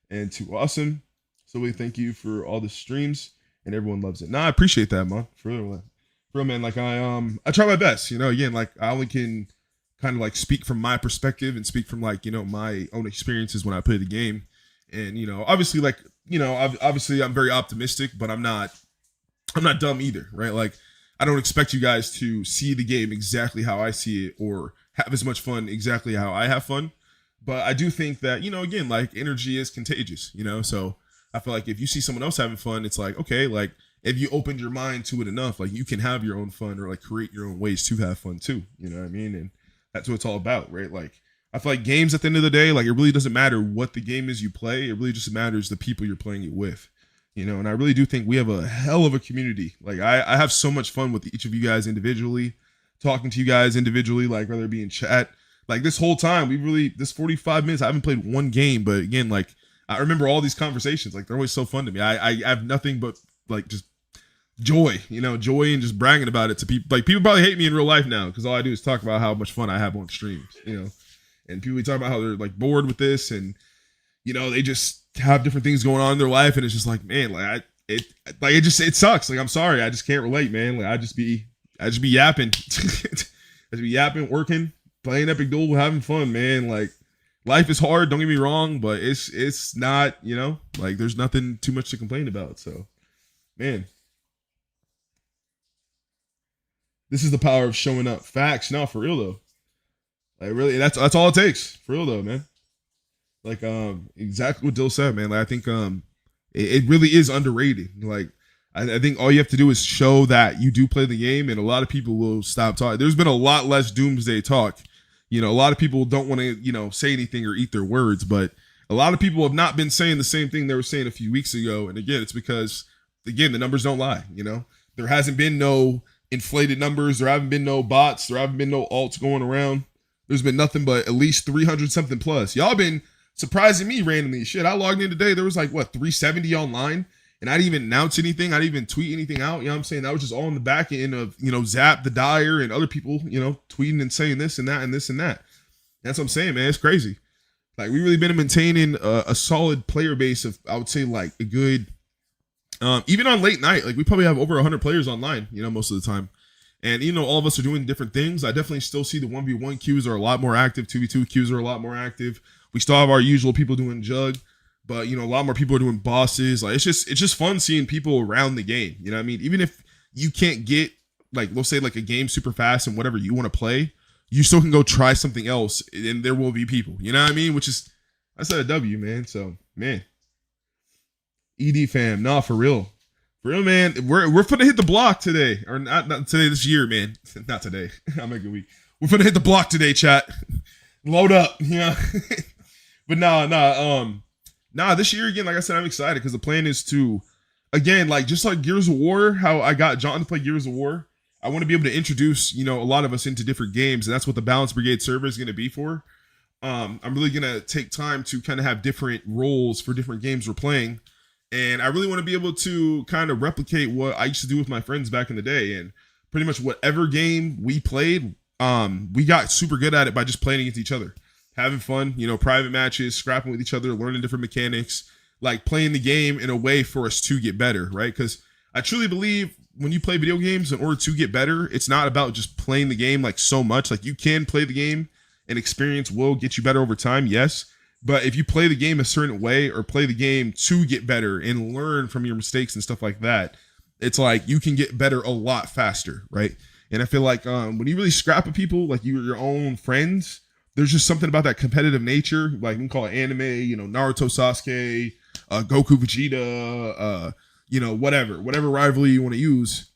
A: and too awesome. So we thank you for all the streams, and everyone loves it. Nah, I appreciate that, man. For real, man. Like, I try my best. Again, like, I only can kind of like speak from my perspective and speak from like, my own experiences when I play the game. And, obviously, like, obviously I'm very optimistic, but I'm not dumb either, right? Like, I don't expect you guys to see the game exactly how I see it or have as much fun exactly how I have fun. But I do think that, again, like, energy is contagious, so I feel like if you see someone else having fun, it's like, okay, like, if you opened your mind to it enough, like, you can have your own fun or like create your own ways to have fun too. You know what I mean? And that's what it's all about, right? Like, I feel like games at the end of the day, like, it really doesn't matter what the game is you play. It really just matters the people you're playing it with, and I really do think we have a hell of a community. Like, I have so much fun with each of you guys individually, talking to you guys individually, like, whether it be in chat. Like, this whole time, this 45 minutes, I haven't played one game, but again, like, I remember all these conversations. Like, they're always so fun to me. I have nothing but like just joy, joy and just bragging about it to people. Like, people probably hate me in real life now because all I do is talk about how much fun I have on streams, and people talk about how they're like bored with this, and you know they just have different things going on in their life, and it's just like, man, like it sucks. Like, I'm sorry, I just can't relate, man. Like I just be yapping, I just be yapping, working, playing Epic Duel, having fun, man. Like life is hard, don't get me wrong, but it's not, you know, like there's nothing too much to complain about. So, man, this is the power of showing up. Facts, no, for real though. Like really, that's all it takes, for real though, man. Like exactly what Dill said, man. Like I think it really is underrated. Like I think all you have to do is show that you do play the game, and a lot of people will stop talking. There's been a lot less doomsday talk. You know, a lot of people don't want to, you know, say anything or eat their words, but a lot of people have not been saying the same thing they were saying a few weeks ago. And again, it's because, again, the numbers don't lie. You know, there hasn't been no inflated numbers. There haven't been no bots. There haven't been no alts going around. There's been nothing but at least 300 something plus. Y'all been surprising me randomly. Shit, I logged in today. There was like, what, 370 online? And I didn't even announce anything. I didn't even tweet anything out. You know what I'm saying? That was just all in the back end of, you know, Zap, the Dyer, and other people, you know, tweeting and saying this and that and this and that. That's what I'm saying, man. It's crazy. Like, we really been maintaining a solid player base of, I would say, like, a good, even on late night, like, we probably have over 100 players online, you know, most of the time. And, you know, all of us are doing different things. I definitely still see the 1v1 queues are a lot more active. 2v2 queues are a lot more active. We still have our usual people doing jug. But, you know, a lot more people are doing bosses. Like, it's just fun seeing people around the game. You know what I mean? Even if you can't get, like, let's say, like, a game super fast and whatever you want to play, you still can go try something else, and there will be people. You know what I mean? Which is, I said a W, man. So, man. ED fam. Nah, for real. For real, man. We're finna hit the block today. Or not today, this year, man. Not today. I'm making a week. We're finna hit the block today, chat. Load up. Yeah. But nah, this year, again, like I said, I'm excited because the plan is to, again, like just like Gears of War, how I got John to play Gears of War, I want to be able to introduce, you know, a lot of us into different games, and that's what the Balance Brigade server is going to be for. I'm really going to take time to kind of have different roles for different games we're playing, and I really want to be able to kind of replicate what I used to do with my friends back in the day, and pretty much whatever game we played, we got super good at it by just playing against each other. Having fun, you know, private matches, scrapping with each other, learning different mechanics, like playing the game in a way for us to get better, right? Because I truly believe when you play video games, in order to get better, it's not about just playing the game like so much. Like, you can play the game and experience will get you better over time, yes. But if you play the game a certain way or play the game to get better and learn from your mistakes and stuff like that, it's like you can get better a lot faster, right? And I feel like when you really scrap with people, like your own friends, there's just something about that competitive nature, like we can call it anime, you know, Naruto, Sasuke, Goku, Vegeta, you know, whatever rivalry you want to use.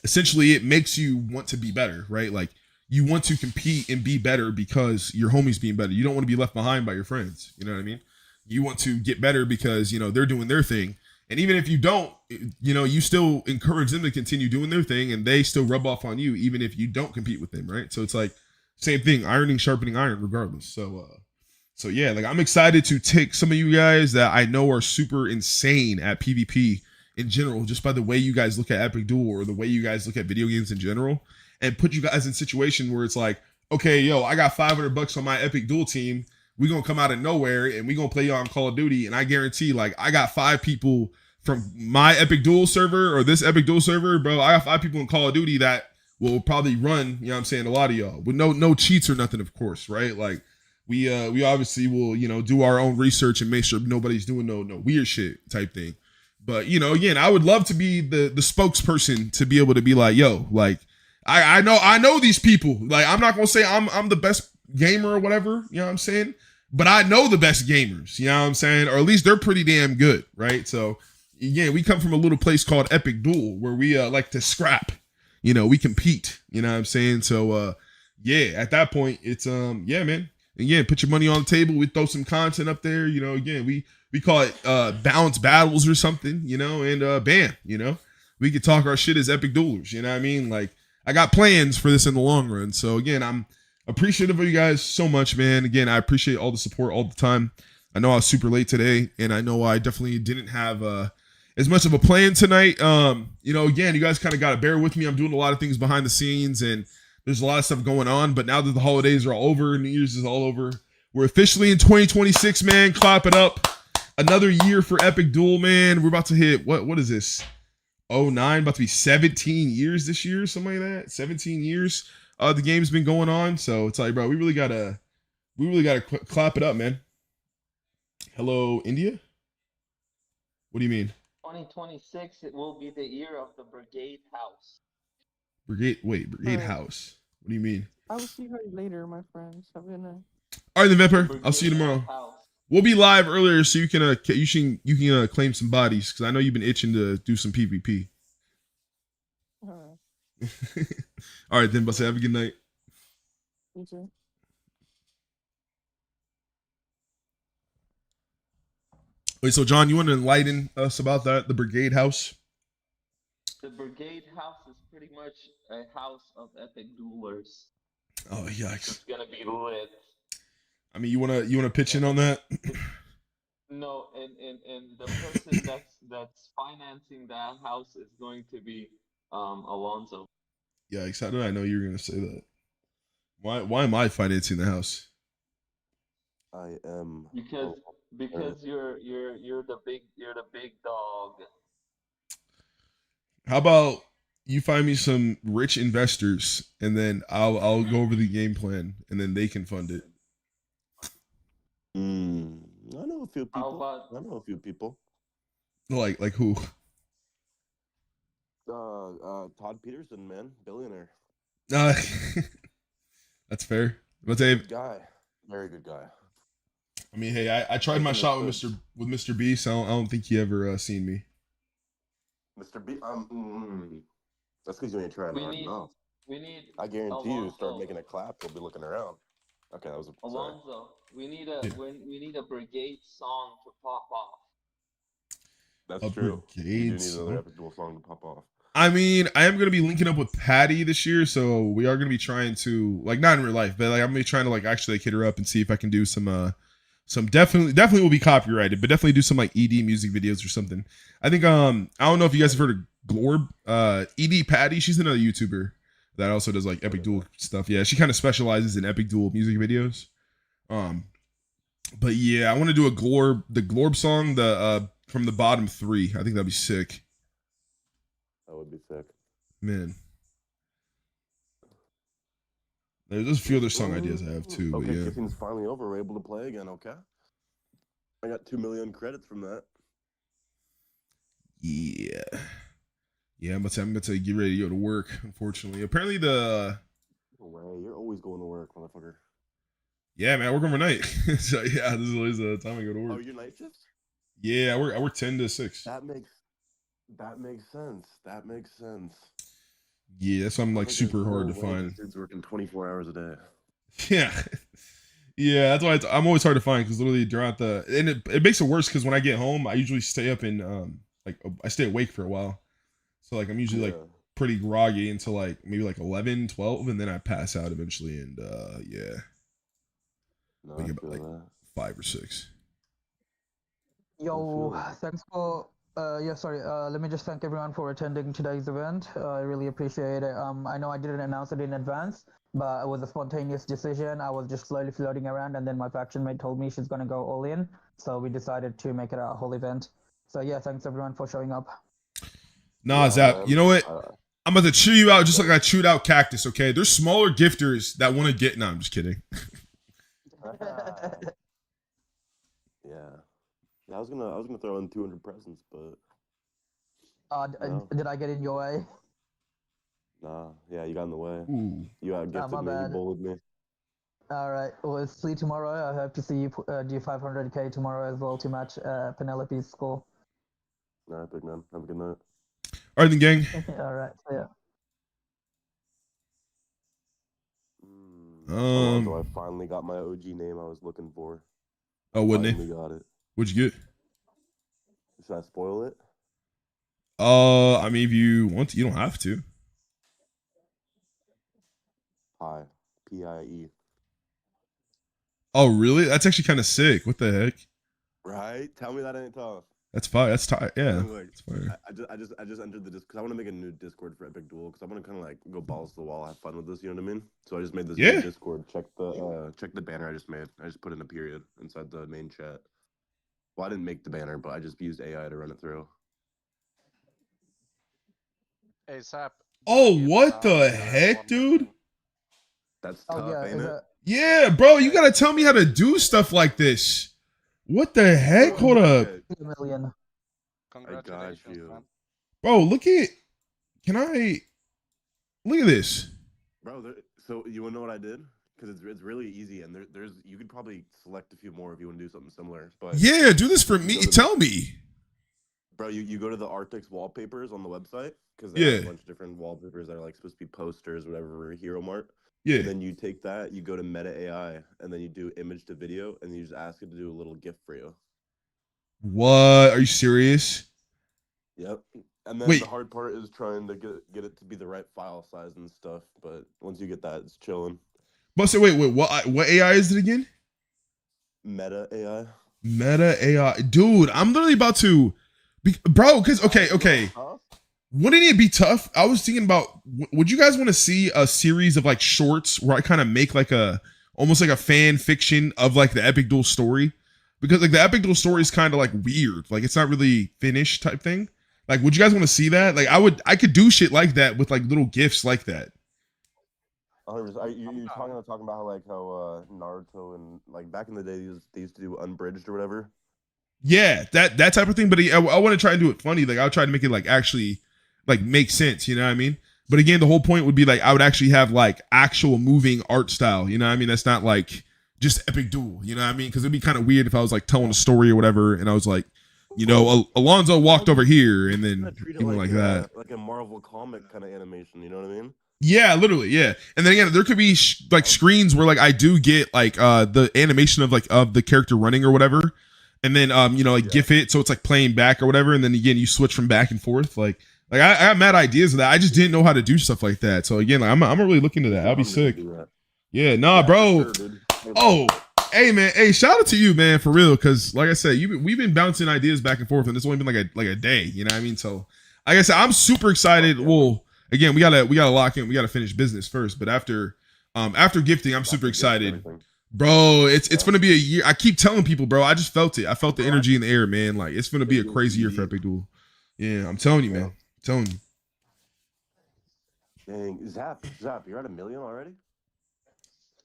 A: Essentially, it makes you want to be better, right? Like, you want to compete and be better because your homie's being better. You don't want to be left behind by your friends. You know what I mean? You want to get better because, you know, they're doing their thing. And even if you don't, you know, you still encourage them to continue doing their thing, and they still rub off on you, even if you don't compete with them, right? So it's like, same thing, ironing, sharpening iron, regardless. So yeah, like, I'm excited to take some of you guys that I know are super insane at PvP in general, just by the way you guys look at Epic Duel or the way you guys look at video games in general, and put you guys in a situation where it's like, okay, yo, I got $500 on my Epic Duel team. We gonna come out of nowhere and we gonna play you on Call of Duty, and I guarantee, like, I got 5 people from my Epic Duel server or this Epic Duel server, bro. I got 5 people in Call of Duty that will probably run, you know what I'm saying, a lot of y'all with no cheats or nothing, of course, right? Like, we obviously will, you know, do our own research and make sure nobody's doing no weird shit type thing. But, you know, again, I would love to be the spokesperson to be able to be like, yo, like, I know these people. Like, I'm not gonna say I'm the best gamer or whatever, you know what I'm saying? But I know the best gamers, you know what I'm saying? Or at least they're pretty damn good, right? So again, we come from a little place called Epic Duel where we like to scrap. You know, we compete, you know what I'm saying? So, yeah, at that point, it's, yeah, man. Again, put your money on the table. We throw some content up there, you know, again, we call it, balance battles or something, you know, and, bam, you know, we could talk our shit as Epic Duelers, you know what I mean? Like, I got plans for this in the long run. So again, I'm appreciative of you guys so much, man. Again, I appreciate all the support all the time. I know I was super late today, and I know I definitely didn't have, as much of a plan tonight. You know, again, you guys kind of got to bear with me. I'm doing a lot of things behind the scenes, and there's a lot of stuff going on. But now that the holidays are all over, New Year's is all over, we're officially in 2026, man. Clap it up. Another year for Epic Duel, man. We're about to hit what is this? 09, about to be 17 years this year, something like that. 17 years. The game's been going on, so it's like, bro, we really gotta clap it up, man. Hello, India. What do you mean?
H: 2026, it will be the year of the Brigade House.
A: Brigade
B: Alright.
A: House. What do you mean?
B: I will see you guys later, my friends. Have a good night.
A: All right, then,
H: The
A: Vemper. I'll see you
H: Brigade
A: tomorrow.
H: House.
A: We'll be live earlier, so you can claim some bodies because I know you've been itching to do some PvP.
B: Alright.
A: All right, then, Bussy. Have a good night.
B: You too.
A: Wait, so John, you want to enlighten us about that? The Brigade House.
H: The Brigade House is pretty much a house of epic duelers.
A: Oh yikes!
H: It's gonna be lit.
A: I mean, you wanna pitch in on that?
H: No, and the person that's financing that house is going to be Alonzo.
A: Yikes! How did I know you were gonna say that? Why am I financing the house?
I: I am.
H: Because you're the big dog.
A: How about you find me some rich investors, and then I'll go over the game plan, and then they can fund it.
I: I know a few
H: How
I: people.
H: about
I: I know a few people.
A: Like who?
I: Todd Peterson, man, billionaire.
A: That's fair. But Dave,
I: Good guy, very good guy.
A: I mean, hey, I tried my shot with Mr. Beast. I don't think he ever seen me.
I: Mr. B. That's because you ain't trying
H: we
I: hard
H: need
I: enough.
H: we need
I: I guarantee you, start
H: Alonzo.
I: making a clap, we'll be looking around. Okay, that was a sorry.
H: Alonzo, we need a
A: Yeah.
H: we need a brigade song to pop off.
I: That's
A: A
I: true. You do
A: Brigade
I: need another
A: song?
I: epic duel song to pop off.
A: I mean, I am gonna be linking up with Patty this year, so we are gonna be trying to, like, not in real life, but like I'm gonna be trying to like actually like hit her up and see if I can do some definitely will be copyrighted, but definitely do some like ED music videos or something. I think I don't know if you guys have heard of Glorb, ED Patty. She's another YouTuber that also does like Epic Duel stuff. Yeah, she kind of specializes in Epic Duel music videos. But yeah, I want to do the Glorb song, the from the bottom three. I think that'd be sick.
I: That would be sick.
A: Man. There's a few other song ideas I have too, but
I: Okay,
A: yeah.
I: Kiffing's finally over. We're able to play again. Okay. I got 2 million credits from that.
A: Yeah. Yeah, I'm about to get ready to go to work, unfortunately. Apparently
I: No way. You're always going to work, motherfucker.
A: yeah, man, I work overnight. So yeah, this is always the time I go to
I: Oh,
A: work.
I: your night shifts?
A: Yeah, I work 10 to 6.
I: That makes sense. That makes sense.
A: Yeah, that's why I'm like
I: Motherfucker's
A: super hard to
I: no way,
A: find.
I: this dude's working 24 hours a day.
A: Yeah. Yeah, that's why I'm always hard to find because literally throughout and it makes it worse because when I get home, I usually stay up and I stay awake for a while. So like I'm usually like
I: Yeah.
A: pretty groggy until like maybe like 11, 12, and then I pass out eventually and yeah,
I: No,
A: Like
I: I
A: about,
I: feel
A: like,
I: that.
A: 5 or 6.
G: Yo,
I: feel it.
G: thanks for let me just thank everyone for attending today's event. I really appreciate it. I know I didn't announce it in advance, but it was a spontaneous decision. I was just slowly floating around, and then my faction mate told me she's gonna go all in, so we decided to make it a whole event. So yeah, thanks everyone for showing up.
A: Nah,
I: Yeah,
A: Zap,
I: man.
A: you know what?
I: Uh,
A: I'm about to chew you out just like I chewed out Cactus, okay? There's smaller gifters that want to get. No, I'm just kidding.
I: yeah. I was gonna throw in 200 presents, but No.
G: Did I get in your way?
I: nah. Yeah, you got in the way.
A: Ooh.
I: You outgifted
G: my
I: me. You
G: bad.
I: bullied me.
G: All right. Well, see you tomorrow. I hope to see you do 500k tomorrow as well to match Penelope's score.
I: All right, big man. Have a good night.
A: All right, then, gang.
G: All right. So yeah.
I: Alonzo, I finally got my OG name I was looking for.
A: Oh, what
I: Finally
A: name?
I: got it.
A: What'd you get?
I: Should I spoil it?
A: I mean, if you want to, you don't have to.
I: Pi. P-I-E.
A: Oh, really? That's actually kind of sick. What the heck?
I: Right? Tell me that ain't tough.
A: That's fire. That's tight. Yeah,
I: Like,
A: it's fire.
I: I just entered the Discord because I want to make a new Discord for Epic Duel because I want to kind of like go balls to the wall, have fun with this. You know what I mean? So I just made this
A: Yeah.
I: new Discord. Check the banner I just made. I just put in a period inside the main chat. Well, I didn't make the banner, but I just used AI to run it through.
C: Hey, Zap.
A: Oh,
C: give
A: what the
C: Zap,
A: heck,
C: one
A: dude?
C: thing.
I: That's
G: Oh
I: tough,
G: yeah,
I: ain't
G: is
I: it?
G: it?
A: Yeah, bro, you gotta tell me how to do stuff like this. What the heck? Hold up,
I: Okay,
G: 2 million.
C: Congratulations,
I: you.
C: man.
A: bro. Look at. Can I? Look at this.
I: Bro. So you wanna know what I did? Because it's really easy, and there's you could probably select a few more if you want to do something similar. But
A: Yeah, do this for
I: you
A: me.
I: go to the-
A: Tell me.
I: Bro, you go to the Arctix wallpapers on the website because they
A: Yeah.
I: have a bunch of different wallpapers that are like supposed to be posters, whatever, Hero Mart.
A: Yeah.
I: And then you take that, you go to Meta AI, and then you do image to video, and you just ask it to do a little GIF for you.
A: What? Are you serious?
I: Yep. And then
A: Wait.
I: the hard part is trying to get it to be the right file size and stuff. But once you get that, it's chilling.
A: But so wait. What AI is it again?
I: Meta AI.
A: Meta AI, dude. I'm literally about to, bro. Because okay.
I: Huh?
A: Wouldn't it be tough? I was thinking about. Would you guys want to see a series of like shorts where I kind of make like almost like a fan fiction of like the Epic Duel story? Because like the Epic Duel story is kind of like weird. Like it's not really finished type thing. Like, would you guys want to see that? Like, I could do shit like that with like little gifs like that.
I: 100%. You're talking about how Naruto and like back in the day they used to do Unbridged or whatever.
A: Yeah, that type of thing. But I want to try and do it funny. Like, I'll try to make it like actually like make sense. You know what I mean? But again, the whole point would be like I would actually have like actual moving art style. You know what I mean? That's not like just Epic Duel. You know what I mean? Because it'd be kind of weird if I was like telling a story or whatever, and I was like, you know, Alonzo walked over here, and then
I: Treat it
A: even like that.
I: like a Marvel comic kind of animation. You know what I mean?
A: Yeah, literally, yeah. And then again, there could be like screens where like I do get like the animation of like of the character running or whatever, and then you know, like GIF it so it's like playing back or whatever, and then again you switch from back and forth. Like I got mad ideas of that. I just didn't know how to do stuff like that. So again, like, I'm really looking into that. I'll be sick. Yeah, nah, bro. Oh, hey man, hey, shout out to you, man, for real. Because like I said, we've been bouncing ideas back and forth, and it's only been like a day. You know what I mean? So like I said, I'm super excited. Well, again, we gotta lock in. We gotta finish business first. But after gifting, I'm super excited, bro. It's gonna be a year. I keep telling people, bro. I just felt it. I felt the energy in the air, man. Like it's gonna be a crazy year for Epic Duel. Yeah, I'm telling you, man. I'm telling you.
I: Dang, Zap, you're at 1 million already?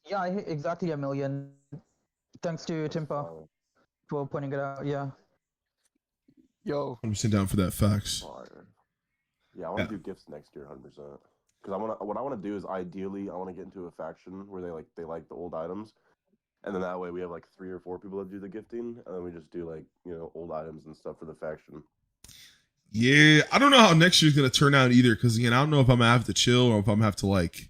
G: Yeah, I hit exactly 1 million. Thanks to Timpa for pointing it out. Yeah.
C: Yo.
A: I'm sitting down for that. Facts.
I: Fire. Yeah, I want to do gifts next year, 100%. Because what I want to do is ideally I want to get into a faction where they like the old items, and then that way we have like 3 or 4 people that do the gifting, and then we just do like old items and stuff for the faction.
A: Yeah, I don't know how next year's gonna turn out either. Because again, I don't know if I'm gonna have to chill or if I'm gonna have to like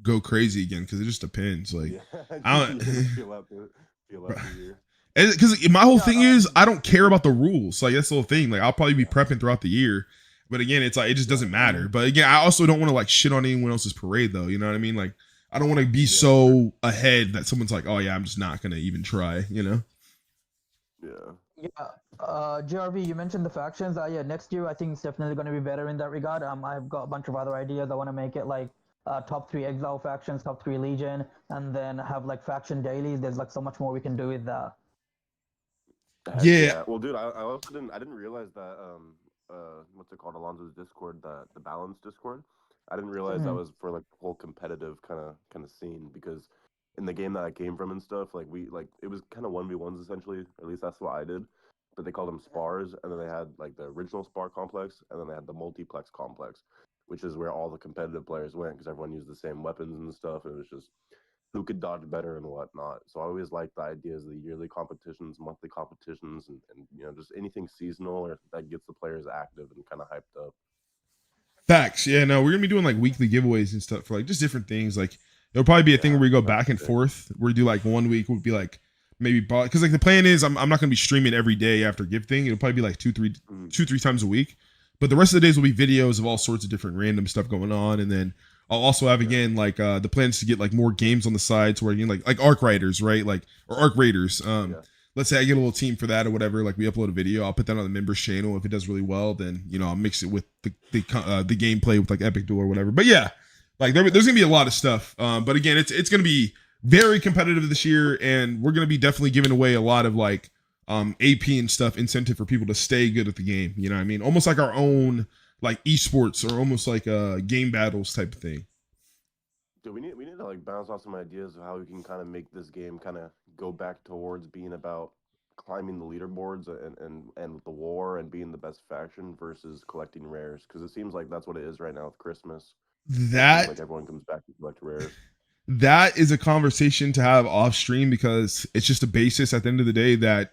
A: go crazy again. Because it just depends. Like I don't
I: feel out the year.
A: Because my whole thing is I don't care about the rules. Like that's the whole thing. Like I'll probably be prepping throughout the year. But again, it's like it just doesn't matter. But again, I also don't want to like shit on anyone else's parade though. You know what I mean? Like I don't want to be so ahead that someone's like, oh yeah, I'm just not gonna even try. You know?
I: Yeah.
G: Yeah. JRV, you mentioned the factions. Yeah, next year I think it's definitely going to be better in that regard. I've got a bunch of other ideas. I want to make it like top 3 Exile factions, top 3 Legion, and then have like faction dailies. There's like so much more we can do with that.
A: Yeah.
I: Well, dude, I also didn't realize that what's it called, Alonzo's Discord, the Balance Discord. I didn't realize that was for like the whole competitive kind of scene, because in the game that I came from and stuff, like it was kind of 1v1s essentially. Or at least that's what I did. But they called them spars, and then they had like the original spar complex, and then they had the multiplex complex, which is where all the competitive players went because everyone used the same weapons and stuff. And it was just who could dodge better and whatnot. So I always liked the ideas of the yearly competitions, monthly competitions, and just anything seasonal or that gets the players active and kind of hyped up.
A: Facts. Yeah, no, we're gonna be doing like weekly giveaways and stuff for like just different things. Like it'll probably be a thing where we go back and forth. Where we do like 1 week would be like maybe because like the plan is I'm not gonna be streaming every day after gifting. It'll probably be like 2-3 times a week. But the rest of the days will be videos of all sorts of different random stuff going on, and then I'll also have again like the plans to get like more games on the side to where like Arc Riders, right? Like or Arc Raiders. let's say I get a little team for that or whatever, like we upload a video, I'll put that on the members channel. If it does really well, then I'll mix it with the gameplay with like Epic Duel or whatever. But yeah, like there's gonna be a lot of stuff. But again, it's gonna be very competitive this year, and we're gonna be definitely giving away a lot of like AP and stuff, incentive for people to stay good at the game. You know what I mean? Almost like our own like esports, or almost like game battles type of thing.
I: Dude, we need to like bounce off some ideas of how we can kind of make this game kind of go back towards being about climbing the leaderboards and the war and being the best faction versus collecting rares, because it seems like that's what it is right now with Christmas.
A: That
I: like everyone comes back to collect rares.
A: That is a conversation to have off stream, because it's just a basis at the end of the day that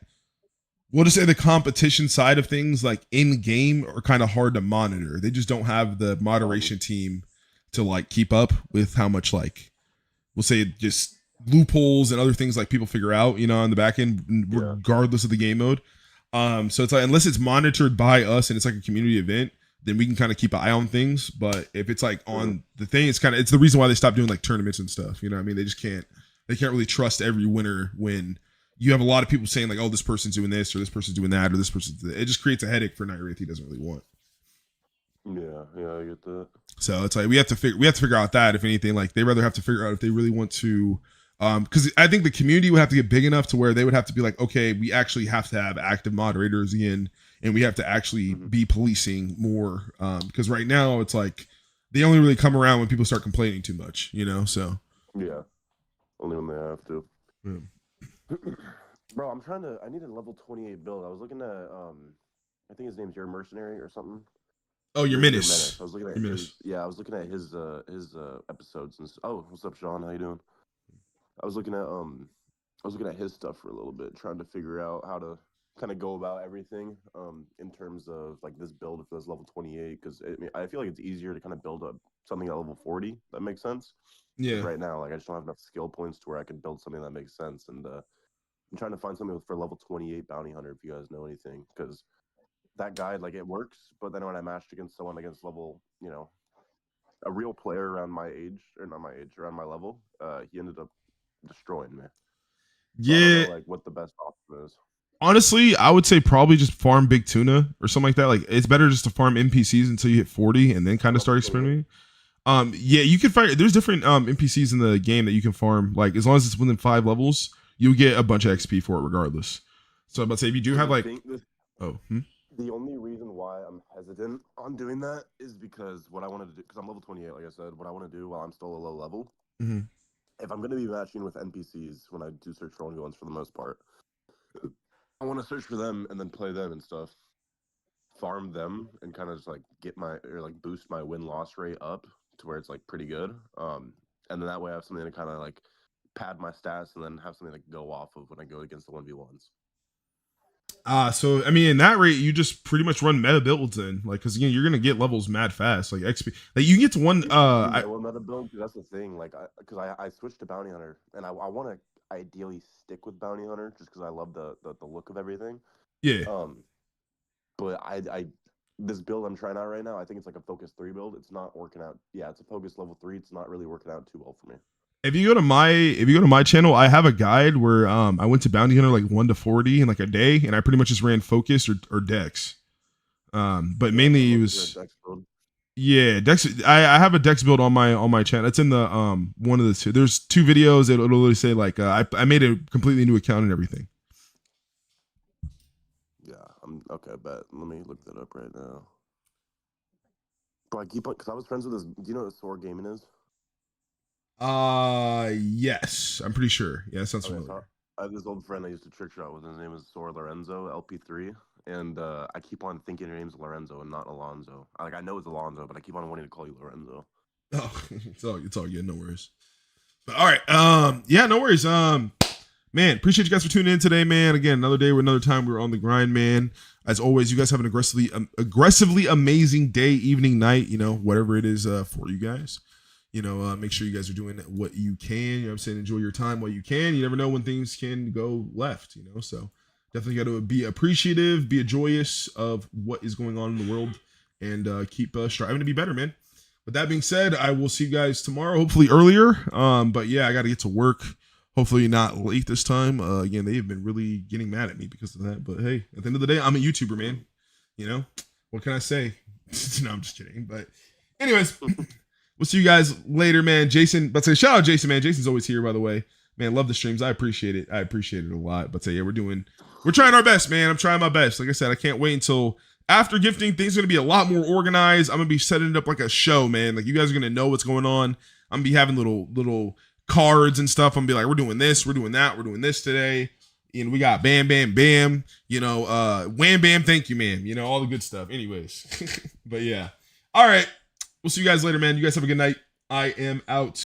A: we'll just say the competition side of things, like in game, are kind of hard to monitor. They just don't have the moderation team to like keep up with how much, like, we'll say just loopholes and other things like people figure out, on the back end, regardless of the game mode. So it's like, unless it's monitored by us and it's like a community event, then we can kind of keep an eye on things. But if it's like on the thing, it's the reason why they stopped doing like tournaments and stuff. You know what I mean? They can't really trust every winner when you have a lot of people saying like, oh, this person's doing this or this person's doing that or this person's. It just creates a headache for Nightwraith he doesn't really want.
I: Yeah, I get that.
A: So it's like we have to figure out that, if anything, like they rather have to figure out if they really want to, because I think the community would have to get big enough to where they would have to be like, okay, we actually have to have active moderators again, and we have to actually be policing more, because right now it's like they only really come around when people start complaining too much, so
I: yeah, only when they have to.
A: Yeah.
I: Bro, I need a level 28 build. I was looking at I think his name's Your Mercenary or something.
A: Oh, your Menace.
I: I was looking at I was looking at his episodes and oh, what's up, Sean? How you doing? I was looking at his stuff for a little bit, trying to figure out how to kind of go about everything in terms of like this build for this level 28, because I feel like it's easier to kind of build up something at level 40. That makes sense.
A: Yeah.
I: Right now, like I just don't have enough skill points to where I can build something that makes sense, and I'm trying to find something for level 28 bounty hunter, if you guys know anything, because that guide, like, it works, but then when I matched against someone against level, a real player around my age, or not my age, around my level, he ended up destroying me. So I don't know, like, what the best option is.
A: Honestly, I would say probably just farm big tuna or something like that. Like, it's better just to farm NPCs until you hit 40 and then kind of start experimenting. Yeah, you can find, there's different NPCs in the game that you can farm. Like, as long as it's within 5 levels, you'll get a bunch of XP for it regardless. So I'm about to say, if you do have like,
I: The only reason why I'm hesitant on doing that is because what I wanted to do, because I'm level 28, like I said, what I want to do while I'm still a low level, if I'm going to be matching with NPCs when I do search for ongoings for the most part, I want to search for them and then play them and stuff, farm them and kind of just like boost my win-loss rate up to where it's like pretty good. And then that way I have something to kind of like pad my stats and then have something to go off of when I go against the 1v1s.
A: So I mean, in that rate, you just pretty much run meta builds in, like, because again, you're gonna get levels mad fast, like XP. Like you can get to one.
I: Meta build, that's the thing. Like, I switched to bounty hunter, and I want to ideally stick with bounty hunter just because I love the look of everything.
A: Yeah.
I: But this build I'm trying out right now, I think it's like a focus 3 build. It's not working out. Yeah, it's a focus level 3. It's not really working out too well for me.
A: If you go to my channel, I have a guide where I went to bounty hunter like 1 to 40 in like a day, and I pretty much just ran focus or dex. But mainly it was dex. I have a dex build on my channel. It's in the one of the two. There's 2 videos. It'll literally say like I made a completely new account and everything.
I: Yeah, I'm okay. Bet. Let me look that up right now. Bro, I keep on, because I was friends with this. Do you know what Sword Gaming is?
A: Yes, I'm pretty sure. Yeah, that sounds familiar.
I: So I have this old friend I used to trick shot with. His name is Sor Lorenzo, LP3, and I keep on thinking your name's Lorenzo and not Alonzo. I know it's Alonzo, but I keep on wanting to call you Lorenzo.
A: Oh, it's all good. No worries. But all right. Yeah, no worries. Man, appreciate you guys for tuning in today, man. Again, another day with another time. We're on the grind, man. As always, you guys have an aggressively amazing day, evening, night. Whatever it is for you guys. Make sure you guys are doing what you can. You know what I'm saying? Enjoy your time while you can. You never know when things can go left, so definitely got to be appreciative, be joyous of what is going on in the world, and keep striving to be better, man. With that being said, I will see you guys tomorrow, hopefully earlier. But yeah, I got to get to work. Hopefully not late this time. Again, they have been really getting mad at me because of that. But hey, at the end of the day, I'm a YouTuber, man. You know, what can I say? No, I'm just kidding. But anyways, we'll see you guys later, man. Jason, but say shout out Jason, man. Jason's always here, by the way. Man, love the streams. I appreciate it. I appreciate it a lot. But say, yeah, we're trying our best, man. I'm trying my best. Like I said, I can't wait until after gifting. Things are gonna be a lot more organized. I'm gonna be setting it up like a show, man. Like you guys are gonna know what's going on. I'm gonna be having little cards and stuff. I'm gonna be like, we're doing this, we're doing that, we're doing this today. You know, we got Bam Bam Bam, you know, Wham Bam, thank you, man. You know, all the good stuff. Anyways. But yeah. All right. We'll see you guys later, man. You guys have a good night. I am out.